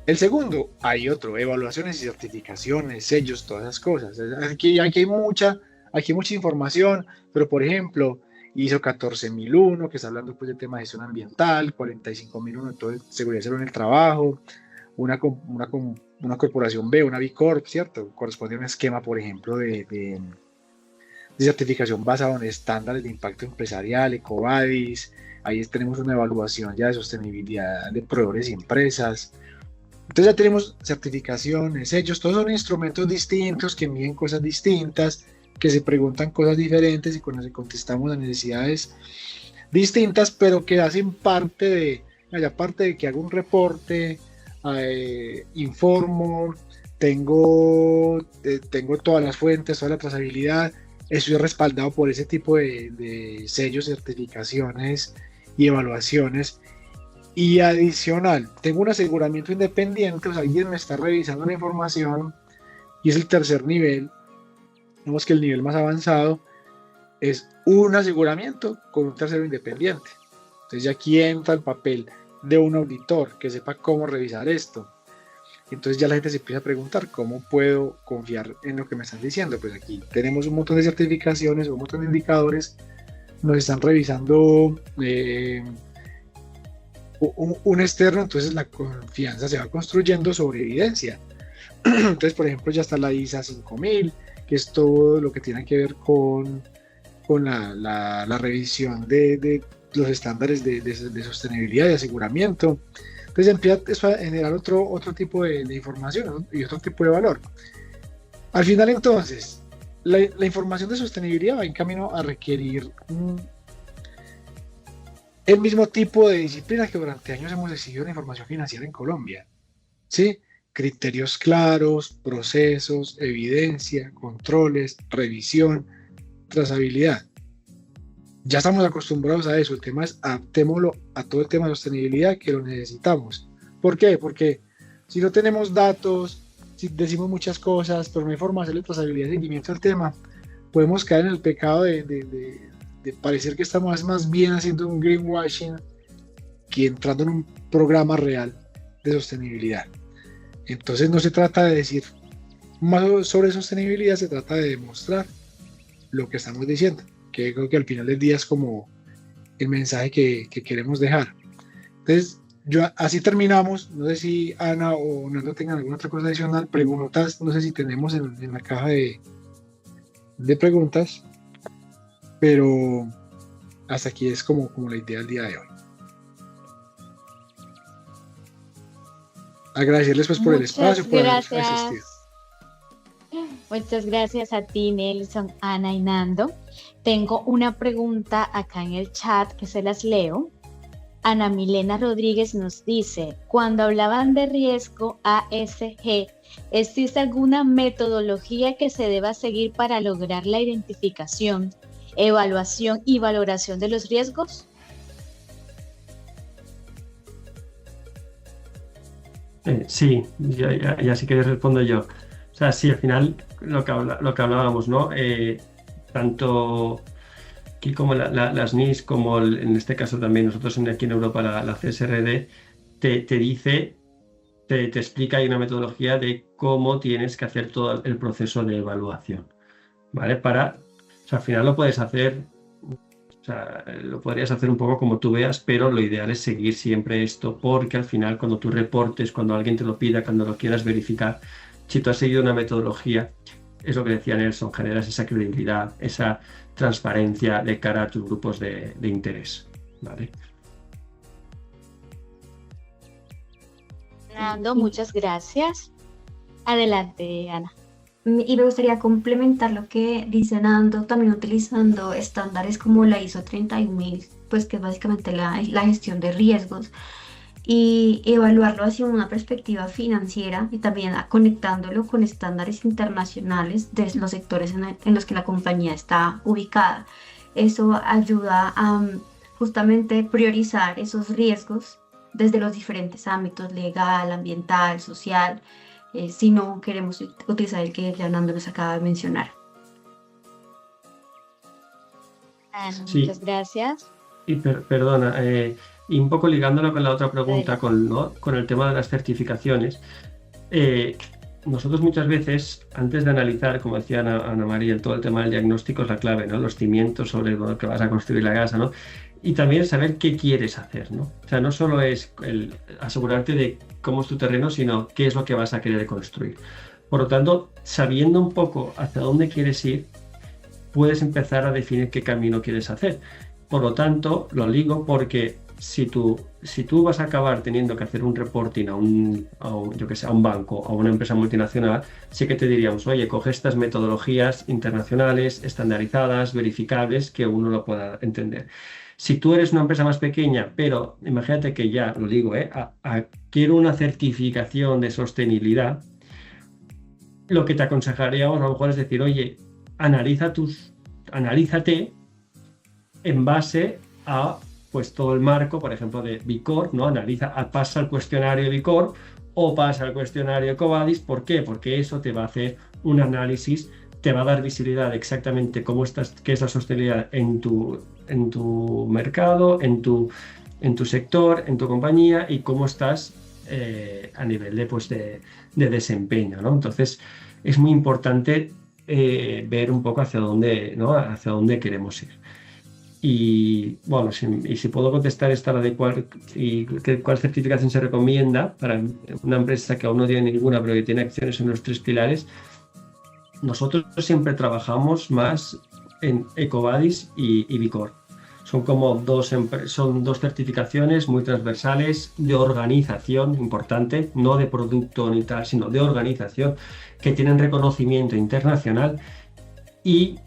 El segundo, hay otro, evaluaciones y certificaciones, sellos, todas esas cosas. Aquí hay mucha información, pero por ejemplo, ISO 14001, que está hablando pues del tema de gestión ambiental, 45001, entonces seguridad cero en el trabajo, una corporación B, una B Corp, ¿cierto? Corresponde a un esquema, por ejemplo, de certificación basado en estándares de impacto empresarial, EcoVadis. Ahí tenemos una evaluación ya de sostenibilidad de proveedores y empresas. Entonces ya tenemos certificaciones, sellos, todos son instrumentos distintos que miden cosas distintas, que se preguntan cosas diferentes y con las que contestamos a necesidades distintas, pero que hacen parte de que hago un reporte, informo, tengo todas las fuentes, toda la trazabilidad, estoy respaldado por ese tipo de sellos, certificaciones y evaluaciones. Y adicional, tengo un aseguramiento independiente, o sea, alguien me está revisando la información, y es el tercer nivel. Vemos que el nivel más avanzado es un aseguramiento con un tercero independiente. Entonces ya aquí entra el papel de un auditor que sepa cómo revisar esto. Entonces ya la gente se empieza a preguntar cómo puedo confiar en lo que me están diciendo. Pues aquí tenemos un montón de certificaciones, un montón de indicadores, nos están revisando un externo, entonces la confianza se va construyendo sobre evidencia. Entonces, por ejemplo, ya está la ISA 5000, que es todo lo que tiene que ver con la revisión de los estándares de sostenibilidad y aseguramiento. Entonces empieza a generar otro tipo de información, ¿no? Y otro tipo de valor. Al final, entonces, la información de sostenibilidad va en camino a requerir el mismo tipo de disciplina que durante años hemos exigido en información financiera en Colombia, ¿sí? Criterios claros, procesos, evidencia, controles, revisión, trazabilidad. Ya estamos acostumbrados a eso, el tema es adaptémoslo a todo el tema de sostenibilidad que lo necesitamos. ¿Por qué? Porque si no tenemos datos, si decimos muchas cosas, pero no hay forma de hacerle trazabilidad y seguimiento al tema, podemos caer en el pecado de parecer que estamos más bien haciendo un greenwashing que entrando en un programa real de sostenibilidad. Entonces no se trata de decir más sobre sostenibilidad, se trata de demostrar lo que estamos diciendo, que creo que al final del día es como el mensaje que queremos dejar. Entonces, así terminamos. No sé si Ana o Nando tengan alguna otra cosa adicional, preguntas, no sé si tenemos en la caja de preguntas, pero hasta aquí es como la idea del día de hoy. Agradecerles pues por el espacio, por haber asistido. Muchas gracias a ti, Nelson, Ana y Nando. Tengo una pregunta acá en el chat que se las leo. Ana Milena Rodríguez nos dice, cuando hablaban de riesgo ASG, ¿existe alguna metodología que se deba seguir para lograr la identificación, evaluación y valoración de los riesgos? Sí, ya si queréis respondo yo. O sea, sí, al final lo que hablábamos, ¿no? Tanto aquí como las NIS, como en este caso también nosotros aquí en Europa, la CSRD, te dice, te explica, hay una metodología de cómo tienes que hacer todo el proceso de evaluación, ¿vale? O sea, al final lo puedes hacer, o sea, lo podrías hacer un poco como tú veas, pero lo ideal es seguir siempre esto, porque al final cuando tú reportes, cuando alguien te lo pida, cuando lo quieras verificar, si tú has seguido una metodología, es lo que decía Nelson, generas esa credibilidad, esa transparencia de cara a tus grupos de interés, ¿vale? Nando, muchas gracias. Adelante, Ana. Y me gustaría complementar lo que dice Nando, también utilizando estándares como la ISO 31000, pues que es básicamente la gestión de riesgos, y evaluarlo hacia una perspectiva financiera y también conectándolo con estándares internacionales de los sectores en los que la compañía está ubicada. Eso ayuda a justamente priorizar esos riesgos desde los diferentes ámbitos, legal, ambiental, social, si no queremos utilizar el que ya Nando nos acaba de mencionar. Sí. Muchas gracias. Y perdona, y un poco ligándolo con la otra pregunta, con el tema de las certificaciones, nosotros muchas veces, antes de analizar, como decía Ana María, todo el tema del diagnóstico es la clave, ¿no? Los cimientos sobre lo que vas a construir la casa, ¿no? Y también saber qué quieres hacer, ¿no? O sea, no solo es el asegurarte de cómo es tu terreno, sino qué es lo que vas a querer construir. Por lo tanto, sabiendo un poco hacia dónde quieres ir, puedes empezar a definir qué camino quieres hacer. Por lo tanto, lo ligo porque si tú vas a acabar teniendo que hacer un reporting a un banco o a una empresa multinacional, sí que te diríamos, oye, coge estas metodologías internacionales, estandarizadas, verificables, que uno lo pueda entender. Si tú eres una empresa más pequeña, pero imagínate que ya, lo digo, quiero una certificación de sostenibilidad, lo que te aconsejaríamos a lo mejor es decir, oye, analízate en base a pues todo el marco, por ejemplo, de B Corp, ¿no? Pasa el cuestionario B Corp o pasa el cuestionario EcoVadis. ¿Por qué? Porque eso te va a hacer un análisis, te va a dar visibilidad de exactamente qué es la sostenibilidad en tu mercado, en tu sector, en tu compañía y cómo estás a nivel de desempeño, ¿no? Entonces, es muy importante ver un poco hacia dónde queremos ir. Y bueno, si puedo contestar esta de cuál certificación se recomienda para una empresa que aún no tiene ninguna, pero que tiene acciones en los 3 pilares, nosotros siempre trabajamos más en EcoVadis y B Corp. Son como dos certificaciones muy transversales de organización importante, no de producto ni tal, sino de organización, que tienen reconocimiento internacional y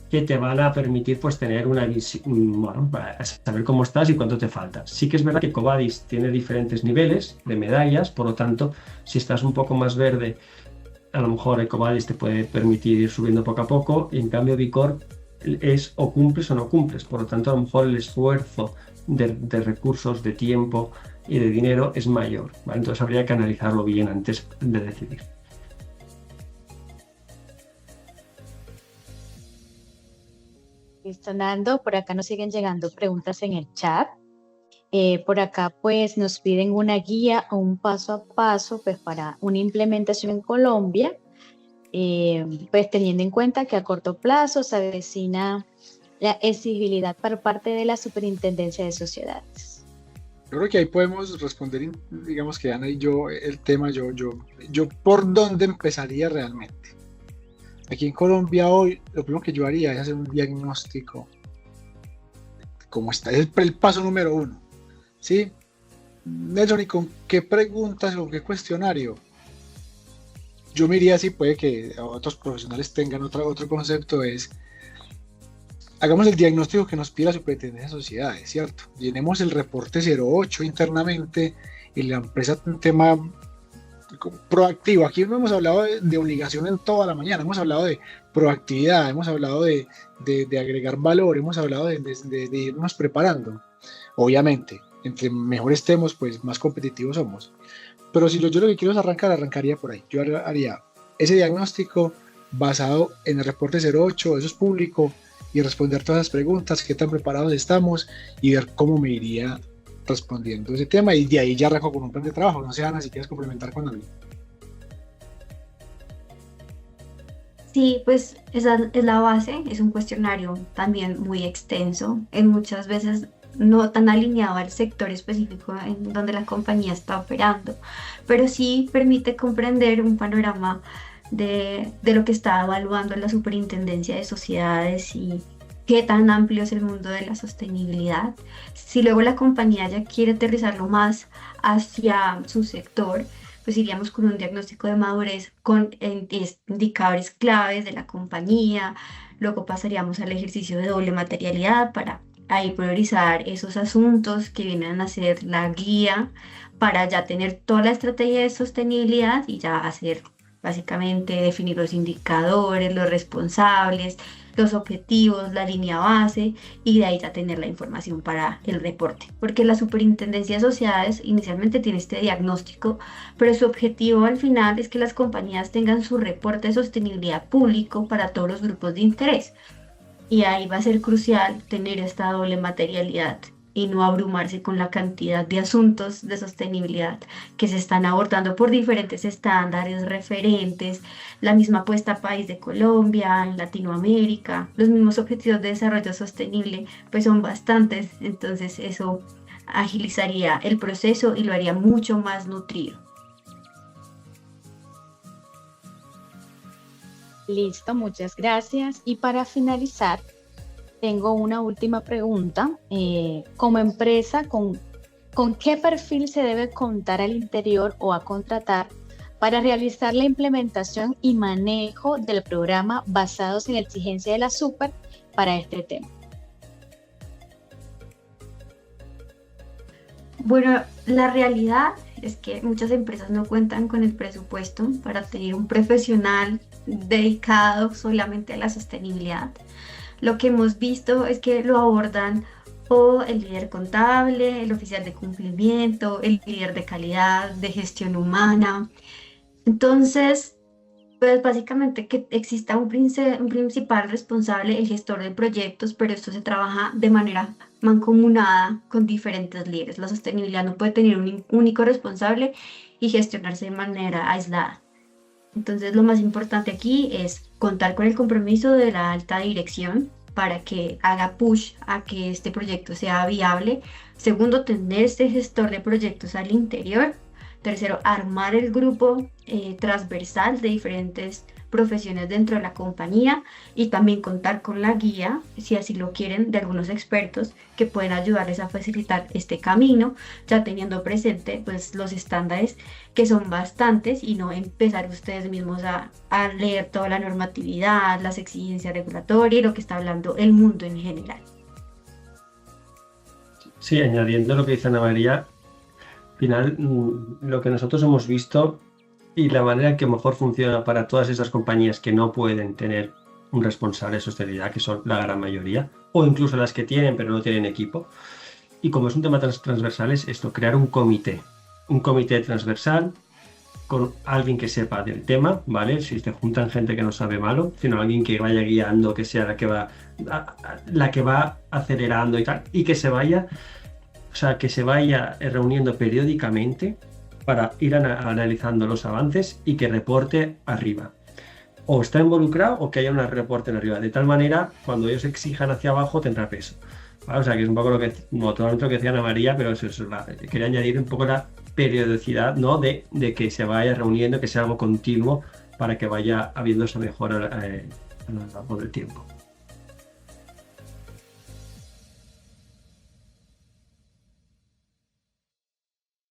que te van a permitir pues tener una visión, para saber cómo estás y cuánto te falta. Sí que es verdad que EcoVadis tiene diferentes niveles de medallas, por lo tanto, si estás un poco más verde, a lo mejor EcoVadis te puede permitir ir subiendo poco a poco, y en cambio B Corp es o cumples o no cumples. Por lo tanto, a lo mejor el esfuerzo de recursos, de tiempo y de dinero es mayor, ¿vale? Entonces habría que analizarlo bien antes de decidir. Listo, Nando. Por acá nos siguen llegando preguntas en el chat. Por acá pues nos piden una guía o un paso a paso pues para una implementación en Colombia, pues teniendo en cuenta que a corto plazo se avecina la exigibilidad por parte de la Superintendencia de Sociedades. Yo creo que ahí podemos responder, digamos que Ana y yo, el tema, yo por dónde empezaría realmente. Aquí en Colombia hoy, lo primero que yo haría es hacer un diagnóstico. ¿Cómo está? Es el paso número 1. ¿Sí? Nelson, ¿y con qué preguntas o qué cuestionario? Yo me iría, si puede que otros profesionales tengan otro concepto, es hagamos el diagnóstico que nos pide la Superintendencia de Sociedades, ¿cierto? Llenemos el reporte 08 internamente y la empresa un tema proactivo. Aquí no hemos hablado de obligación en toda la mañana, hemos hablado de proactividad, hemos hablado de agregar valor, hemos hablado de irnos preparando. Obviamente, entre mejor estemos, pues más competitivos somos. Pero si yo lo que quiero es arrancaría por ahí. Yo haría ese diagnóstico basado en el reporte 08, eso es público, y responder todas las preguntas, qué tan preparados estamos y ver cómo me iría respondiendo ese tema, y de ahí ya arranco con un plan de trabajo. No sé, Ana, si quieres complementar con algo. Sí, pues esa es la base, es un cuestionario también muy extenso, en muchas veces no tan alineado al sector específico en donde la compañía está operando, pero sí permite comprender un panorama de lo que está evaluando la Superintendencia de Sociedades y qué tan amplio es el mundo de la sostenibilidad. Si luego la compañía ya quiere aterrizarlo más hacia su sector, pues iríamos con un diagnóstico de madurez con indicadores claves de la compañía. Luego pasaríamos al ejercicio de doble materialidad para ahí priorizar esos asuntos que vienen a ser la guía, para ya tener toda la estrategia de sostenibilidad y ya hacer básicamente definir los indicadores, los responsables, los objetivos, la línea base, y de ahí ya tener la información para el reporte. Porque la Superintendencia de Sociedades inicialmente tiene este diagnóstico, pero su objetivo al final es que las compañías tengan su reporte de sostenibilidad público para todos los grupos de interés. Y ahí va a ser crucial tener esta doble materialidad y no abrumarse con la cantidad de asuntos de sostenibilidad que se están abordando por diferentes estándares, referentes, la misma puesta a país de Colombia, en Latinoamérica, los mismos objetivos de desarrollo sostenible, pues son bastantes, entonces eso agilizaría el proceso y lo haría mucho más nutrido. Listo, muchas gracias. Y para finalizar, tengo una última pregunta. Como empresa, ¿con qué perfil se debe contar al interior o a contratar para realizar la implementación y manejo del programa basados en la exigencia de la Super para este tema? Bueno, la realidad es que muchas empresas no cuentan con el presupuesto para tener un profesional dedicado solamente a la sostenibilidad. Lo que hemos visto es que lo abordan o el líder contable, el oficial de cumplimiento, el líder de calidad, de gestión humana. Entonces, pues básicamente que exista un principal responsable, el gestor de proyectos, pero esto se trabaja de manera mancomunada con diferentes líderes. La sostenibilidad no puede tener un único responsable y gestionarse de manera aislada. Entonces, lo más importante aquí es contar con el compromiso de la alta dirección para que haga push a que este proyecto sea viable. Segundo, tener este gestor de proyectos al interior. Tercero, armar el grupo transversal de diferentes profesiones dentro de la compañía, y también contar con la guía, si así lo quieren, de algunos expertos que pueden ayudarles a facilitar este camino, ya teniendo presente pues los estándares, que son bastantes, y no empezar ustedes mismos a leer toda la normatividad, las exigencias regulatorias y lo que está hablando el mundo en general. Sí, añadiendo lo que dice Ana María, al final lo que nosotros hemos visto y la manera en que mejor funciona para todas esas compañías que no pueden tener un responsable de sostenibilidad, que son la gran mayoría, o incluso las que tienen pero no tienen equipo. Y como es un tema transversal, es esto, crear un comité transversal con alguien que sepa del tema, ¿vale? Si te juntan gente que no sabe malo, sino alguien que vaya guiando, que sea la que va acelerando y tal, y que se vaya reuniendo periódicamente para ir analizando los avances y que reporte arriba. O está involucrado o que haya un reporte en arriba. De tal manera, cuando ellos exijan hacia abajo, tendrá peso. ¿Vale? O sea, que es un poco totalmente lo que decía Ana María, pero quería añadir un poco la periodicidad, ¿no? de que se vaya reuniendo, que sea algo continuo para que vaya habiendo esa mejora a lo largo del tiempo.